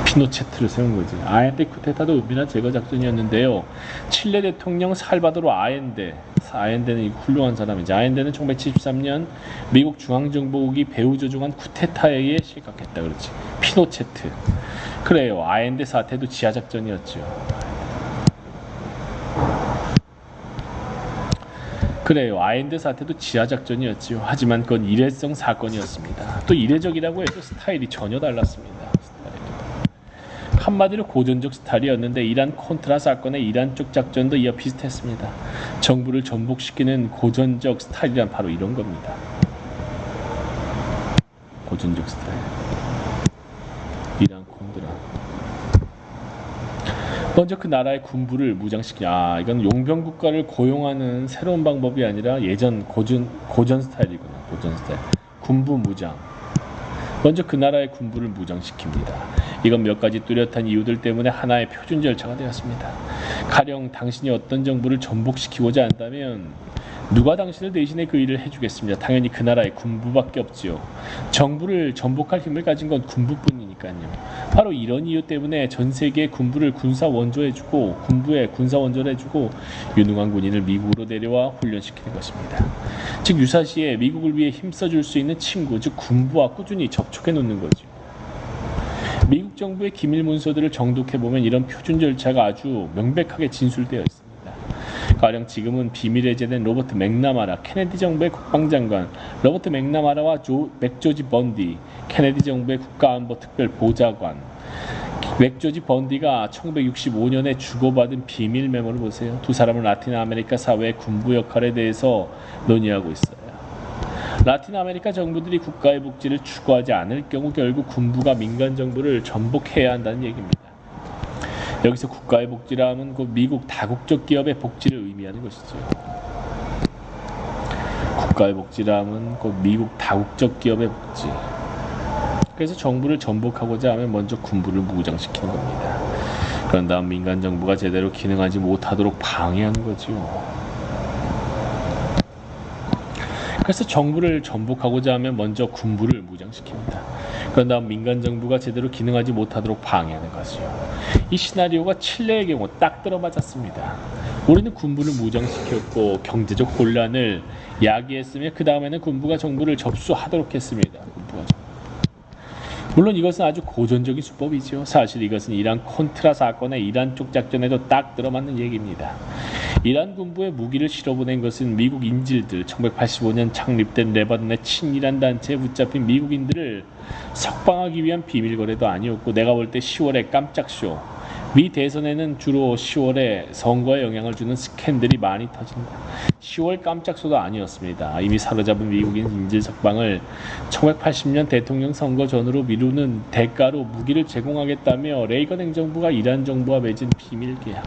피노체트를 세운 거지. 아엔데 쿠데타도 은밀한 제거 작전이었는데요. 칠레 대통령 살바도르 아엔데는 훌륭한 사람이지. 아엔데는 1973년 미국 중앙정보국이 배후 조종한 쿠데타에 의해 실각했다. 그렇지. 피노체트. 그래요. 아엔데 사태도 지하 작전이었죠. 아엔데 사태도 지하 작전이었지요. 하지만 그건 일회성 사건이었습니다. 또 이례적이라고 해도 스타일이 전혀 달랐습니다. 한마디로 고전적 스타일이었는데 이란 콘트라 사건의 이란 쪽 작전도 이와 비슷했습니다. 정부를 전복시키는 고전적 스타일이란 바로 이런 겁니다. 고전적 스타일. 이란 콘트라. 먼저 그 나라의 군부를 무장시키냐. 이건 용병 국가를 고용하는 새로운 방법이 아니라 예전 고전 스타일이구나. 고전 스타일. 군부 무장. 먼저 그 나라의 군부를 무장시킵니다. 이건 몇 가지 뚜렷한 이유들 때문에 하나의 표준 절차가 되었습니다. 가령 당신이 어떤 정부를 전복시키고자 한다면 누가 당신을 대신해 그 일을 해주겠습니다. 당연히 그 나라의 군부밖에 없지요. 정부를 전복할 힘을 가진 건 군부뿐이니까요. 바로 이런 이유 때문에 전 세계의 군부를 군사 원조해주고 군부에 군사 원조를 해주고 유능한 군인을 미국으로 내려와 훈련시키는 것입니다. 즉 유사시에 미국을 위해 힘써줄 수 있는 친구, 즉 군부와 꾸준히 접촉해 놓는 거죠. 미국 정부의 기밀 문서들을 정독해보면 이런 표준 절차가 아주 명백하게 진술되어 있습니다. 가령 지금은 비밀 해제된 로버트 맥나마라 케네디 정부의 국방장관, 로버트 맥나마라와 맥조지 번디 케네디 정부의 국가안보특별보좌관, 맥조지 번디가 1965년에 주고받은 비밀 메모를 보세요. 두 사람은 라틴 아메리카 사회의 군부 역할에 대해서 논의하고 있어요. 라틴 아메리카 정부들이 국가의 복지를 추구하지 않을 경우 결국 군부가 민간 정부를 전복해야 한다는 얘기입니다. 여기서 국가의 복지라 하면 곧 미국 다국적 기업의 복지를 의미하는 것이죠. 국가의 복지라 하면 곧 미국 다국적 기업의 복지. 그래서 정부를 전복하고자 하면 먼저 군부를 무장시키는 겁니다. 그런 다음 민간 정부가 제대로 기능하지 못하도록 방해하는 거지요. 그래서 정부를 전복하고자 하면 먼저 군부를 무장시킵니다. 그런 다음 민간 정부가 제대로 기능하지 못하도록 방해하는 거지요. 이 시나리오가 칠레의 경우 딱 들어맞았습니다. 우리는 군부를 무장시켰고 경제적 혼란을 야기했으며 그 다음에는 군부가 정부를 접수하도록 했습니다. 물론 이것은 아주 고전적인 수법이죠. 사실 이것은 이란 콘트라 사건의 이란 쪽 작전에도 딱 들어맞는 얘기입니다. 이란 군부에 무기를 실어보낸 것은 미국 인질들, 1985년 창립된 레바논의 친이란 단체에 붙잡힌 미국인들을 석방하기 위한 비밀거래도 아니었고, 내가 볼 때 10월의 깜짝쇼, 미 대선에는 주로 10월에 선거에 영향을 주는 스캔들이 많이 터진다. 10월 깜짝쇼도 아니었습니다. 이미 사로잡은 미국인 인질 석방을 1980년 대통령 선거 전으로 미루는 대가로 무기를 제공하겠다며 레이건 행정부가 이란 정부와 맺은 비밀 계약.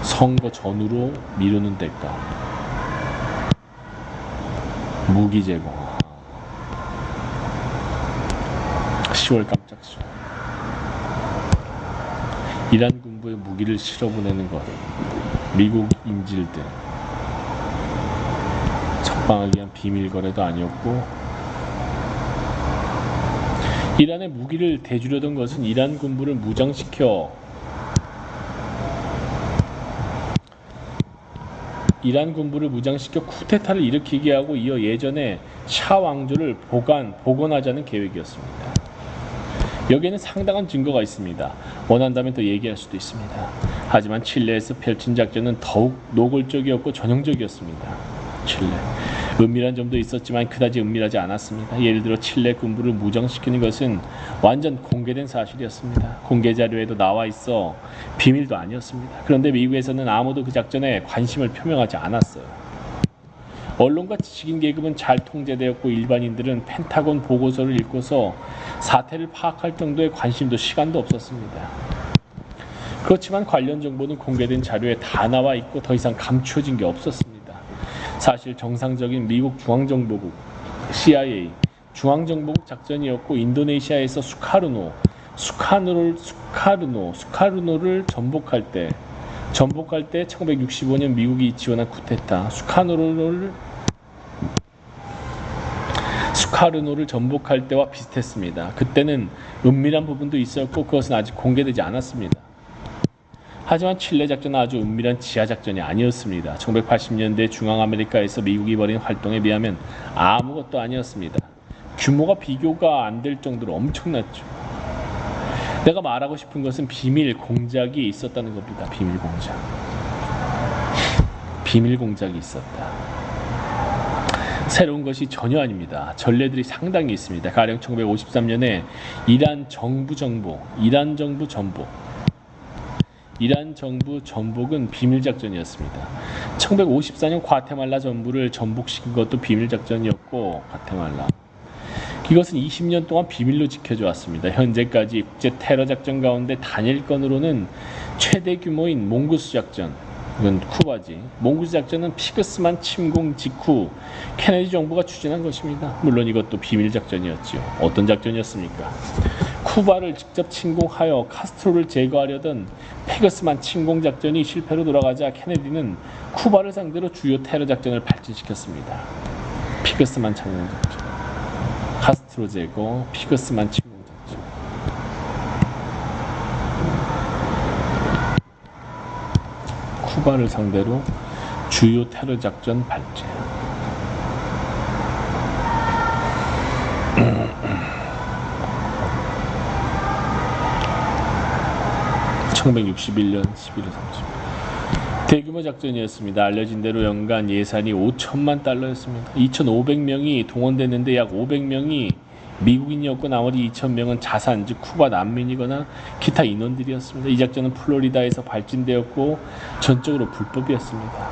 선거 전으로 미루는 대가. 무기 제공. 10월 깜짝쇼. 이란 군부에 무기를 실어보내는 것, 미국 인질들 석방하기 위한 비밀 거래도 아니었고, 이란에 무기를 대주려던 것은 이란 군부를 무장시켜 쿠데타를 일으키게 하고 이어 예전에 샤 왕조를 복원하자는 계획이었습니다. 여기에는 상당한 증거가 있습니다. 원한다면 더 얘기할 수도 있습니다. 하지만 칠레에서 펼친 작전은 더욱 노골적이었고 전형적이었습니다. 칠레. 은밀한 점도 있었지만 그다지 은밀하지 않았습니다. 예를 들어 칠레 군부를 무장시키는 것은 완전 공개된 사실이었습니다. 공개 자료에도 나와 있어 비밀도 아니었습니다. 그런데 미국에서는 아무도 그 작전에 관심을 표명하지 않았어요. 언론과 지식인 계급은 잘 통제되었고, 일반인들은 펜타곤 보고서를 읽고서 사태를 파악할 정도의 관심도 시간도 없었습니다. 그렇지만 관련 정보는 공개된 자료에 다 나와 있고 더 이상 감추어진 게 없었습니다. 사실 정상적인 미국 중앙정보국 CIA 중앙정보국 작전이었고, 인도네시아에서 수카르노를 전복할 때 1965년 미국이 지원한 쿠데타 수카르노를 전복할 때와 비슷했습니다. 그때는 은밀한 부분도 있었고 그것은 아직 공개되지 않았습니다. 하지만 칠레 작전은 아주 은밀한 지하 작전이 아니었습니다. 1980년대 중앙아메리카에서 미국이 벌인 활동에 비하면 아무것도 아니었습니다. 규모가 비교가 안 될 정도로 엄청났죠. 내가 말하고 싶은 것은 비밀 공작이 있었다는 겁니다. 비밀 공작이 있었다. 새로운 것이 전혀 아닙니다. 전례들이 상당히 있습니다. 가령 1953년에 이란 정부 전복은 비밀 작전이었습니다. 1954년 과테말라 정부를 전복시킨 것도 비밀 작전이었고, 이것은 20년 동안 비밀로 지켜져 왔습니다. 현재까지 국제 테러 작전 가운데 단일건으로는 최대 규모인 몽구스 작전, 이건 쿠바지. 몽구스 작전은 피그스만 침공 직후 케네디 정부가 추진한 것입니다. 물론 이것도 비밀 작전이었지요. 어떤 작전이었습니까? 쿠바를 직접 침공하여 카스트로를 제거하려던 피그스만 침공 작전이 실패로 돌아가자 케네디는 쿠바를 상대로 주요 테러 작전을 발전시켰습니다. 피그스만 침공 작전, 카스트로 제거, 피그스만 침공 작전. 쿠바를 상대로 주요 테러 작전 발전. 1961년 11월 30일. 대규모 작전이었습니다. 알려진 대로 연간 예산이 5천만 달러였습니다. 2,500명이 동원됐는데 약 500명이 미국인이었고 나머지 2,000명은 자산, 즉 쿠바 난민이거나 기타 인원들이었습니다. 이 작전은 플로리다에서 발진되었고 전적으로 불법이었습니다.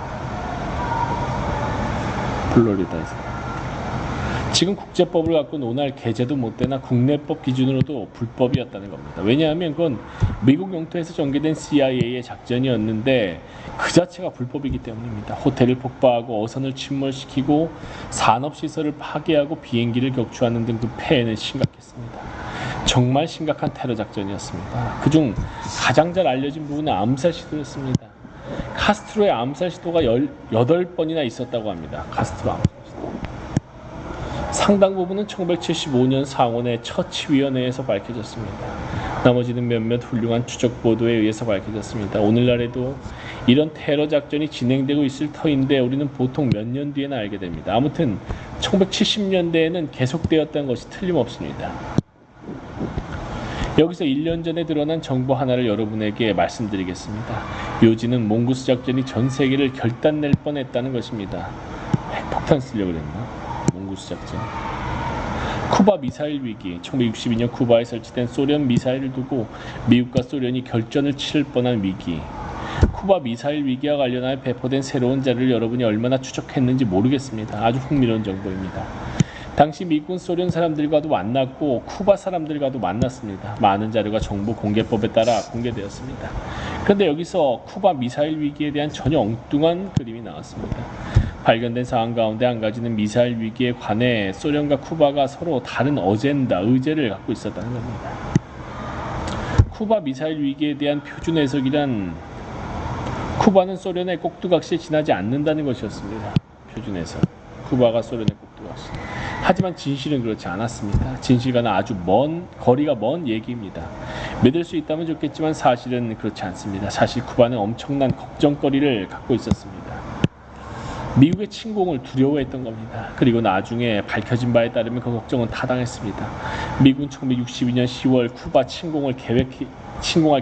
플로리다에서. 지금 국제법을 갖고 논할 계제도 못 되나 국내법 기준으로도 불법이었다는 겁니다. 왜냐하면 그건 미국 영토에서 전개된 CIA의 작전이었는데 그 자체가 불법이기 때문입니다. 호텔을 폭파하고 어선을 침몰시키고 산업시설을 파괴하고 비행기를 격추하는 등 그 폐해는 심각했습니다. 정말 심각한 테러 작전이었습니다. 그중 가장 잘 알려진 부분은 암살 시도였습니다. 카스트로의 암살 시도가 18번이나 있었다고 합니다. 카스트로 암살 시도. 상당 부분은 1975년 상원의 처치위원회에서 밝혀졌습니다. 나머지는 몇몇 훌륭한 추적 보도에 의해서 밝혀졌습니다. 오늘날에도 이런 테러 작전이 진행되고 있을 터인데 우리는 보통 몇 년 뒤에나 알게 됩니다. 아무튼 1970년대에는 계속되었다는 것이 틀림없습니다. 여기서 1년 전에 드러난 정보 하나를 여러분에게 말씀드리겠습니다. 요지는 몽구스 작전이 전 세계를 결단낼 뻔했다는 것입니다. 핵폭탄 쓰려고 그랬나? 몽구스 작전. 쿠바 미사일 위기. 1962년 쿠바에 설치된 소련 미사일을 두고 미국과 소련이 결전을 치를 뻔한 위기. 쿠바 미사일 위기와 관련하여 배포된 새로운 자료를 여러분이 얼마나 추적했는지 모르겠습니다. 아주 흥미로운 정보입니다. 당시 미국은 소련 사람들과도 만났고 쿠바 사람들과도 만났습니다. 많은 자료가 정보 공개법에 따라 공개되었습니다. 그런데 여기서 쿠바 미사일 위기에 대한 전혀 엉뚱한 그림이 나왔습니다. 발견된 사안 가운데 한 가지는 미사일 위기에 관해 소련과 쿠바가 서로 다른 어젠다, 의제를 갖고 있었다는 겁니다. 쿠바 미사일 위기에 대한 표준 해석이란 쿠바는 소련의 꼭두각시에 지나지 않는다는 것이었습니다. 표준 해석. 쿠바가 소련의 꼭두각시. 하지만 진실은 그렇지 않았습니다. 진실과는 아주 거리가 먼 얘기입니다. 믿을 수 있다면 좋겠지만 사실은 그렇지 않습니다. 사실 쿠바는 엄청난 걱정거리를 갖고 있었습니다. 미국의 침공을 두려워했던 겁니다. 그리고 나중에 밝혀진 바에 따르면 그 걱정은 타당했습니다. 미국은 1962년 10월 쿠바 침공할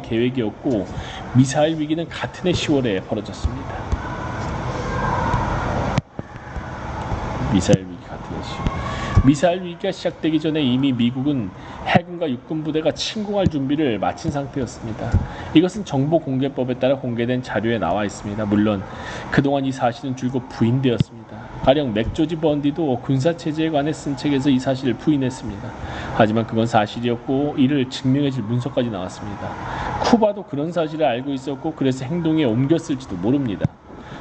계획이었고 미사일 위기는 같은 해 10월에 벌어졌습니다. 미사일 위기 같은 해 10월. 미사일 위기가 시작되기 전에 이미 미국은 해군과 육군 부대가 침공할 준비를 마친 상태였습니다. 이것은 정보공개법에 따라 공개된 자료에 나와 있습니다. 물론 그동안 이 사실은 줄곧 부인되었습니다. 가령 맥조지 번디도 군사체제에 관해 쓴 책에서 이 사실을 부인했습니다. 하지만 그건 사실이었고 이를 증명해줄 문서까지 나왔습니다. 쿠바도 그런 사실을 알고 있었고 그래서 행동에 옮겼을지도 모릅니다.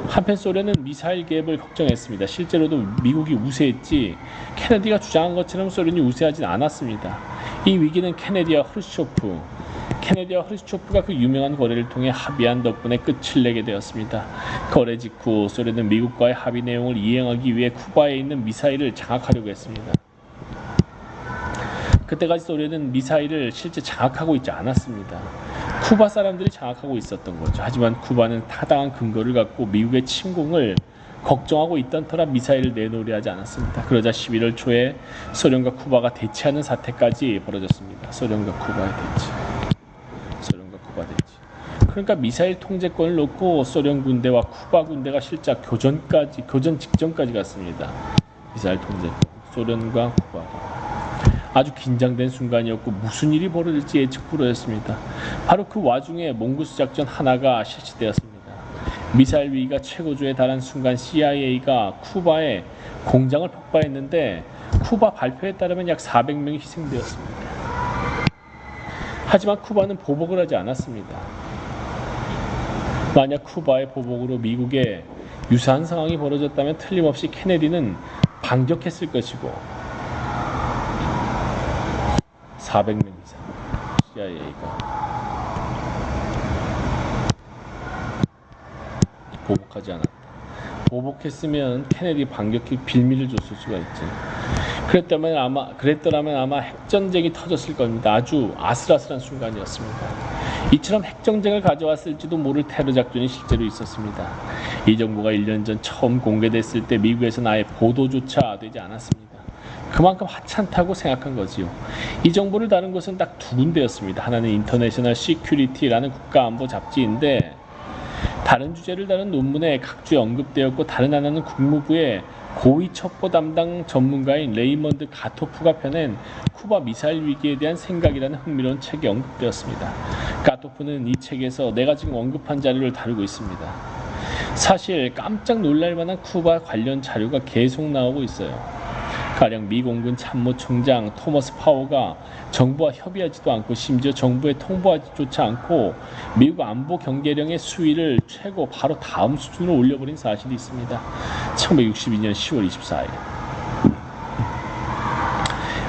한편 소련은 미사일 개입을 걱정했습니다. 실제로도 미국이 우세했지 케네디가 주장한 것처럼 소련이 우세하진 않았습니다. 이 위기는 케네디와 흐르츠초프가 그 유명한 거래를 통해 합의한 덕분에 끝을 내게 되었습니다. 거래 직후 소련은 미국과의 합의 내용을 이행하기 위해 쿠바에 있는 미사일을 장악하려고 했습니다. 그때까지 소련은 미사일을 실제 장악하고 있지 않았습니다. 쿠바 사람들이 장악하고 있었던 거죠. 하지만 쿠바는 타당한 근거를 갖고 미국의 침공을 걱정하고 있던 터라 미사일을 내놓으려 하지 않았습니다. 그러자 11월 초에 소련과 쿠바가 대치하는 사태까지 벌어졌습니다. 소련과 쿠바의 대치. 그러니까 미사일 통제권을 놓고 소련 군대와 쿠바 군대가 실제 교전 직전까지 갔습니다. 미사일 통제권. 소련과 쿠바가. 아주 긴장된 순간이었고 무슨 일이 벌어질지 예측 불허였습니다. 바로 그 와중에 몽구스 작전 하나가 실시되었습니다. 미사일 위기가 최고조에 달한 순간 CIA가 쿠바에 공장을 폭파했는데 쿠바 발표에 따르면 약 400명이 희생되었습니다. 하지만 쿠바는 보복을 하지 않았습니다. 만약 쿠바의 보복으로 미국에 유사한 상황이 벌어졌다면 틀림없이 케네디는 반격했을 것이고 400명 이상 CIA가 보복하지 않았다. 보복했으면 케네디 반격해 빌미를 줬을 수가 있죠. 그랬더라면 아마 핵전쟁이 터졌을 겁니다. 아주 아슬아슬한 순간이었습니다. 이처럼 핵전쟁을 가져왔을지도 모를 테러 작전이 실제로 있었습니다. 이 정보가 1년 전 처음 공개됐을 때 미국에서는 아예 보도조차 되지 않았습니다. 그만큼 하찮다고 생각한 거지요. 이 정보를 다룬 것은 딱 두 군데였습니다. 하나는 인터내셔널 시큐리티라는 국가안보 잡지인데 다른 주제를 다룬 논문에 각주에 언급되었고, 다른 하나는 국무부의 고위 첩보 담당 전문가인 레이먼드 가토프가 펴낸 쿠바 미사일 위기에 대한 생각이라는 흥미로운 책이 언급되었습니다. 가토프는 이 책에서 내가 지금 언급한 자료를 다루고 있습니다. 사실 깜짝 놀랄 만한 쿠바 관련 자료가 계속 나오고 있어요. 가령 미 공군 참모총장 토머스 파워가 정부와 협의하지도 않고 심지어 정부에 통보하지조차 않고 미국 안보 경계령의 수위를 최고 바로 다음 수준으로 올려버린 사실이 있습니다. 1962년 10월 24일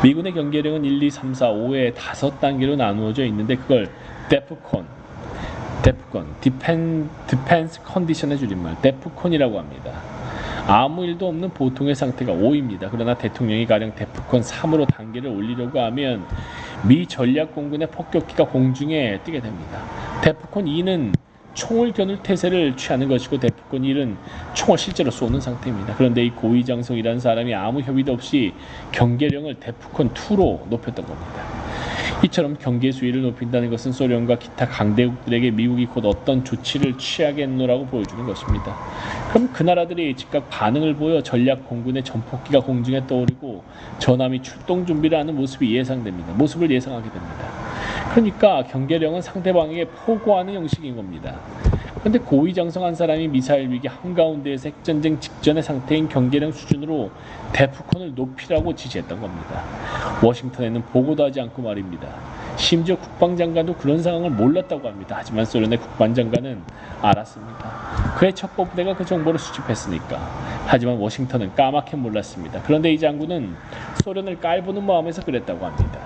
미군의 경계령은 1, 2, 3, 4, 5의 5단계로 나누어져 있는데 그걸 데프콘, 디펜스 컨디션의 줄임말 데프콘이라고 합니다. 아무 일도 없는 보통의 상태가 5입니다. 그러나 대통령이 가령 데프콘 3으로 단계를 올리려고 하면 미 전략공군의 폭격기가 공중에 뜨게 됩니다. 데프콘 2는 총을 겨눌 태세를 취하는 것이고 데프콘 1은 총을 실제로 쏘는 상태입니다. 그런데 이 고위장성이라는 사람이 아무 협의도 없이 경계령을 데프콘 2로 높였던 겁니다. 이처럼 경계 수위를 높인다는 것은 소련과 기타 강대국들에게 미국이 곧 어떤 조치를 취하겠노라고 보여주는 것입니다. 그럼 그 나라들이 즉각 반응을 보여 전략 공군의 전폭기가 공중에 떠오르고 전함이 출동 준비를 하는 모습을 예상하게 됩니다. 그러니까 경계령은 상대방에게 포고하는 형식인 겁니다. 그런데 고위장성한 사람이 미사일 위기 한가운데에서 핵전쟁 직전의 상태인 경계령 수준으로 데프콘을 높이라고 지시했던 겁니다. 워싱턴에는 보고도 하지 않고 말입니다. 심지어 국방장관도 그런 상황을 몰랐다고 합니다. 하지만 소련의 국방장관은 알았습니다. 그의 첩보부대가 그 정보를 수집했으니까. 하지만 워싱턴은 까맣게 몰랐습니다. 그런데 이 장군은 소련을 깔보는 마음에서 그랬다고 합니다.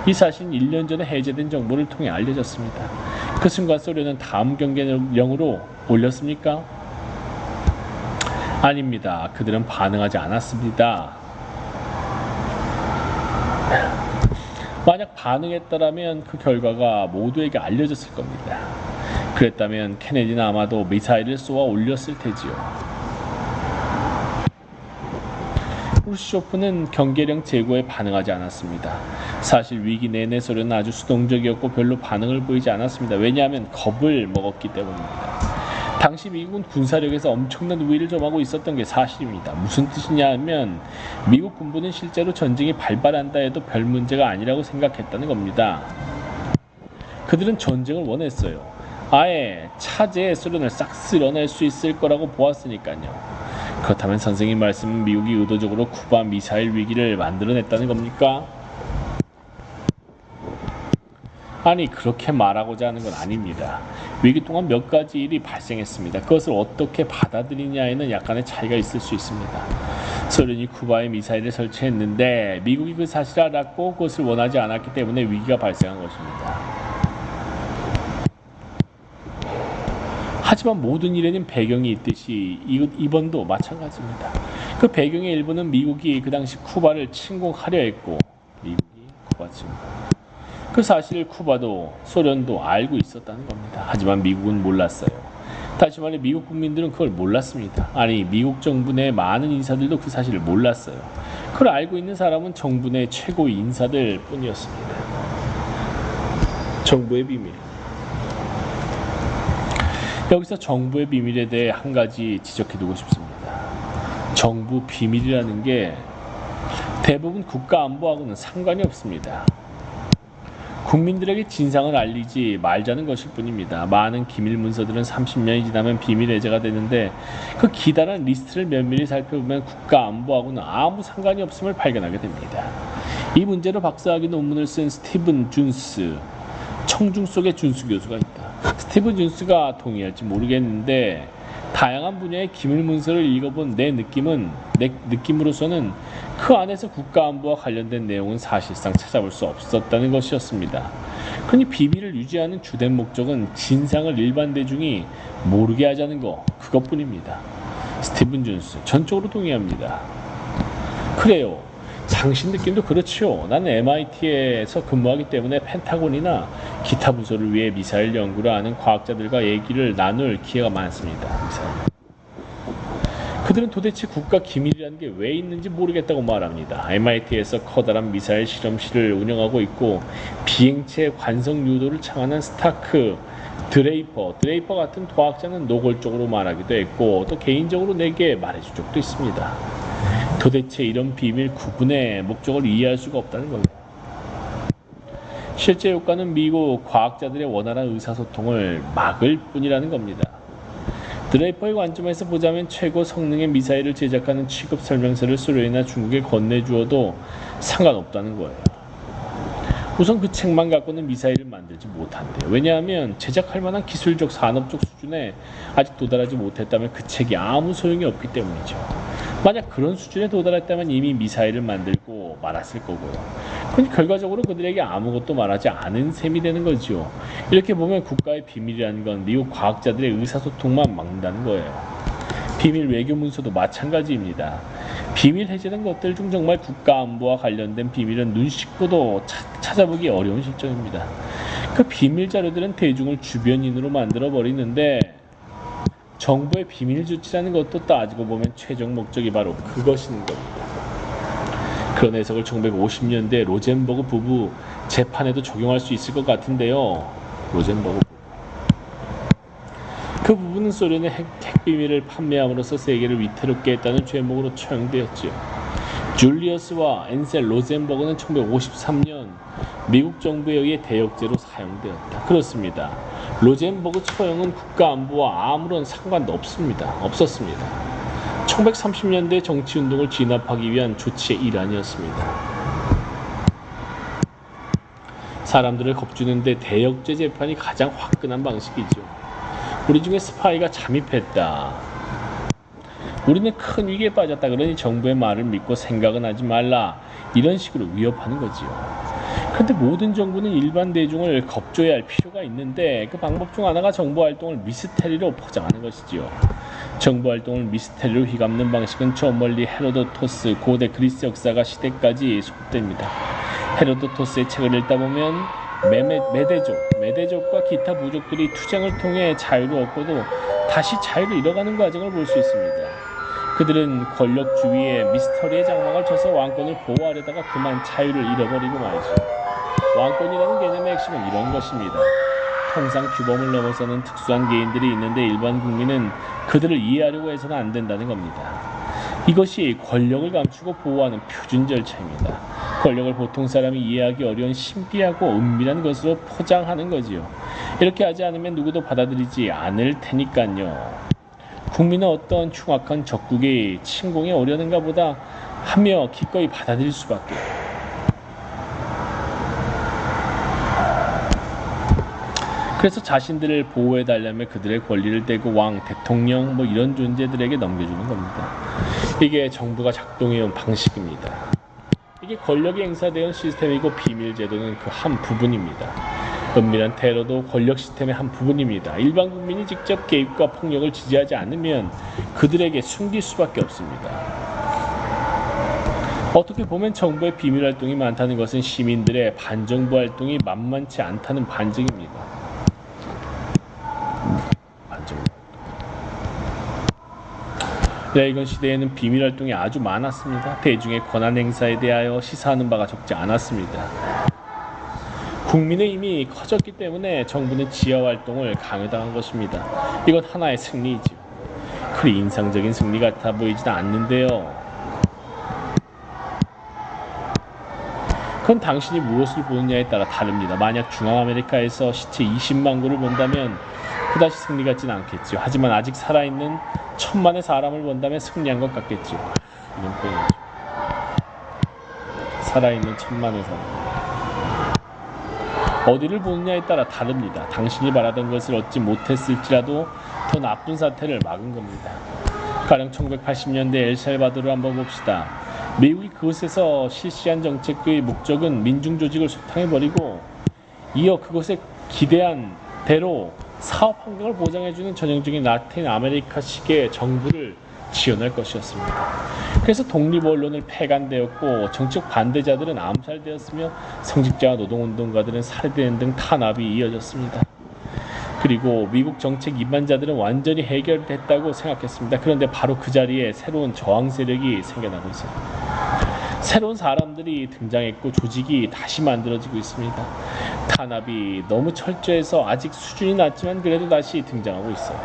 이 사실은 1년 전에 해제된 정보를 통해 알려졌습니다. 그 순간 소련은 다음 경계령으로 올렸습니까? 아닙니다. 그들은 반응하지 않았습니다. 만약 반응했더라면 그 결과가 모두에게 알려졌을 겁니다. 그랬다면 케네디는 아마도 미사일을 쏘아 올렸을 테지요. 크루시초프는 경계령 제고에 반응하지 않았습니다. 사실 위기 내내 소련은 아주 수동적이었고 별로 반응을 보이지 않았습니다. 왜냐하면 겁을 먹었기 때문입니다. 당시 미국은 군사력에서 엄청난 우위를 점하고 있었던 게 사실입니다. 무슨 뜻이냐 하면 미국 군부는 실제로 전쟁이 발발한다 해도 별 문제가 아니라고 생각했다는 겁니다. 그들은 전쟁을 원했어요. 아예 차제에 소련을 싹 쓸어낼 수 있을 거라고 보았으니까요. 그렇다면 선생님 말씀은 미국이 의도적으로 쿠바 미사일 위기를 만들어냈다는 겁니까? 아니, 그렇게 말하고자 하는 건 아닙니다. 위기 동안 몇 가지 일이 발생했습니다. 그것을 어떻게 받아들이냐에는 약간의 차이가 있을 수 있습니다. 소련이 쿠바에 미사일을 설치했는데 미국이 그 사실을 알았고 그것을 원하지 않았기 때문에 위기가 발생한 것입니다. 하지만 모든 일에는 배경이 있듯이 이번도 마찬가지입니다. 그 배경의 일부는 미국이 그 당시 쿠바를 침공하려 했고 미국이 쿠바 침공. 그 사실을 쿠바도 소련도 알고 있었다는 겁니다. 하지만 미국은 몰랐어요. 다시 말해 미국 국민들은 그걸 몰랐습니다. 아니, 미국 정부 내 많은 인사들도 그 사실을 몰랐어요. 그걸 알고 있는 사람은 정부 내 최고의 인사들 뿐이었습니다. 정부의 비밀. 여기서 정부의 비밀에 대해 한 가지 지적해두고 싶습니다. 정부 비밀이라는 게 대부분 국가안보하고는 상관이 없습니다. 국민들에게 진상을 알리지 말자는 것일 뿐입니다. 많은 기밀 문서들은 30년이 지나면 비밀 해제가 되는데 그 기다란 리스트를 면밀히 살펴보면 국가안보하고는 아무 상관이 없음을 발견하게 됩니다. 이 문제로 박사학위 논문을 쓴 스티븐 준스, 청중 속의 준수 교수가 있다. 스티븐 준스가 동의할지 모르겠는데 다양한 분야의 기밀 문서를 읽어본 내 느낌으로서는 그 안에서 국가안보와 관련된 내용은 사실상 찾아볼 수 없었다는 것이었습니다. 그러니 비밀을 유지하는 주된 목적은 진상을 일반 대중이 모르게 하자는 거, 그것뿐입니다. 스티븐 준스, 전적으로 동의합니다. 그래요. 당신 느낌도 그렇지요. 나는 MIT에서 근무하기 때문에 펜타곤이나 기타 부서를 위해 미사일 연구를 하는 과학자들과 얘기를 나눌 기회가 많습니다. 그들은 도대체 국가 기밀이라는 게 왜 있는지 모르겠다고 말합니다. MIT에서 커다란 미사일 실험실을 운영하고 있고 비행체 관성 유도를 창안한 스타크, 드레이퍼 같은 과학자는 노골적으로 말하기도 했고 또 개인적으로 내게 말해준 적도 있습니다. 도대체 이런 비밀 구분의 목적을 이해할 수가 없다는 겁니다. 실제 효과는 미국 과학자들의 원활한 의사소통을 막을 뿐이라는 겁니다. 드레이퍼의 관점에서 보자면 최고 성능의 미사일을 제작하는 취급 설명서를 소련이나 중국에 건네주어도 상관없다는 거예요. 우선 그 책만 갖고는 미사일을 만들지 못한대요. 왜냐하면 제작할 만한 기술적, 산업적 수준에 아직 도달하지 못했다면 그 책이 아무 소용이 없기 때문이죠. 만약 그런 수준에 도달했다면 이미 미사일을 만들고 말았을 거고요. 그럼 결과적으로 그들에게 아무것도 말하지 않은 셈이 되는 거죠. 이렇게 보면 국가의 비밀이라는 건 미국 과학자들의 의사소통만 막는다는 거예요. 비밀 외교 문서도 마찬가지입니다. 비밀 해제된 것들 중 정말 국가 안보와 관련된 비밀은 눈 씻고도 찾아보기 어려운 실정입니다. 그 비밀 자료들은 대중을 주변인으로 만들어 버리는데 정부의 비밀 조치라는 것도 따지고 보면 최종 목적이 바로 그것인 겁니다. 그런 해석을 1950년대 로젠버그 부부 재판에도 적용할 수 있을 것 같은데요. 로젠버그 부부. 그 부부는 소련의 핵비밀을 판매함으로써 세계를 위태롭게 했다는 죄목으로 처형되었지요. 줄리어스와 앤셀 로젠버그는 1953년 미국 정부에 의해 대역죄로 사형되었다. 그렇습니다. 로젠버그 처형은 국가안보와 아무런 상관도 없었습니다. 1930년대 정치운동을 진압하기 위한 조치의 일환이었습니다. 사람들을 겁주는데 대역죄 재판이 가장 화끈한 방식이죠. 우리 중에 스파이가 잠입했다. 우리는 큰 위기에 빠졌다. 그러니 정부의 말을 믿고 생각은 하지 말라. 이런 식으로 위협하는 거지요. 그런데 모든 정부는 일반 대중을 겁줘야 할 필요가 있는데 그 방법 중 하나가 정보 활동을 미스테리로 포장하는 것이지요. 정보 활동을 미스테리로 휘감는 방식은 저 멀리 헤로도토스 고대 그리스 역사가 시대까지 속됩니다. 헤로도토스의 책을 읽다 보면 메데족과 기타 부족들이 투쟁을 통해 자유를 얻고도 다시 자유를 잃어가는 과정을 볼 수 있습니다. 그들은 권력 주위에 미스터리의 장막을 쳐서 왕권을 보호하려다가 그만 자유를 잃어버리고 말이죠. 왕권이라는 개념의 핵심은 이런 것입니다. 통상 규범을 넘어서는 특수한 개인들이 있는데 일반 국민은 그들을 이해하려고 해서는 안 된다는 겁니다. 이것이 권력을 감추고 보호하는 표준 절차입니다. 권력을 보통 사람이 이해하기 어려운 신비하고 은밀한 것으로 포장하는 거지요. 이렇게 하지 않으면 누구도 받아들이지 않을 테니까요. 국민은 어떤 흉악한 적국이 침공에 오려는가 보다 하며 기꺼이 받아들일 수밖에. 그래서 자신들을 보호해달라며 그들의 권리를 떼고 왕, 대통령 이런 존재들에게 넘겨주는 겁니다. 이게 정부가 작동해온 방식입니다. 이게 권력이 행사되는 시스템이고 비밀 제도는 그 한 부분입니다. 은밀한 테러도 권력 시스템의 한 부분입니다. 일반 국민이 직접 개입과 폭력을 지지하지 않으면 그들에게 숨길 수밖에 없습니다. 어떻게 보면 정부의 비밀 활동이 많다는 것은 시민들의 반정부 활동이 만만치 않다는 반증입니다. 레이건 시대에는 비밀 활동이 아주 많았습니다. 대중의 권한 행사에 대하여 시사하는 바가 적지 않았습니다. 국민의 힘이 커졌기 때문에 정부는 지하 활동을 강요당한 것입니다. 이건 하나의 승리이죠. 그리 인상적인 승리 같아 보이지는 않는데요. 그건 당신이 무엇을 보느냐에 따라 다릅니다. 만약 중앙아메리카에서 시체 20만 구를 본다면 그다지 승리 같지는 않겠죠. 하지만 아직 살아있는 1000만의 사람을 본다면 승리한 것 같겠죠. 이런 표현이죠. 살아있는 1000만의 사람. 어디를 보느냐에 따라 다릅니다. 당신이 바라던 것을 얻지 못했을지라도 더 나쁜 사태를 막은 겁니다. 가령 1980년대 엘살바도르를 한번 봅시다. 미국이 그곳에서 실시한 정책의 목적은 민중조직을 소탕해버리고 이어 그것에 기대한 대로 사업 환경을 보장해주는 전형적인 라틴 아메리카식의 정부를 지원할 것이었습니다. 그래서 독립 언론을 폐간되었고 정책 반대자들은 암살되었으며 성직자와 노동운동가들은 살해되는 등 탄압이 이어졌습니다. 그리고 미국 정책 입안자들은 완전히 해결됐다고 생각했습니다. 그런데 바로 그 자리에 새로운 저항 세력이 생겨나고 있어요. 새로운 사람들이 등장했고 조직이 다시 만들어지고 있습니다. 탄압이 너무 철저해서 아직 수준이 낮지만 그래도 다시 등장하고 있어요.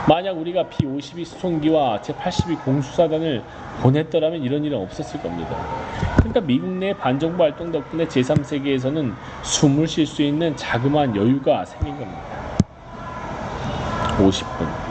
만약 우리가 P-52 수송기와 제-82 공수사단을 보냈더라면 이런 일은 없었을 겁니다. 그러니까 미국 내 반정부 활동 덕분에 제3세계에서는 숨을 쉴 수 있는 자그마한 여유가 생긴 겁니다. 50분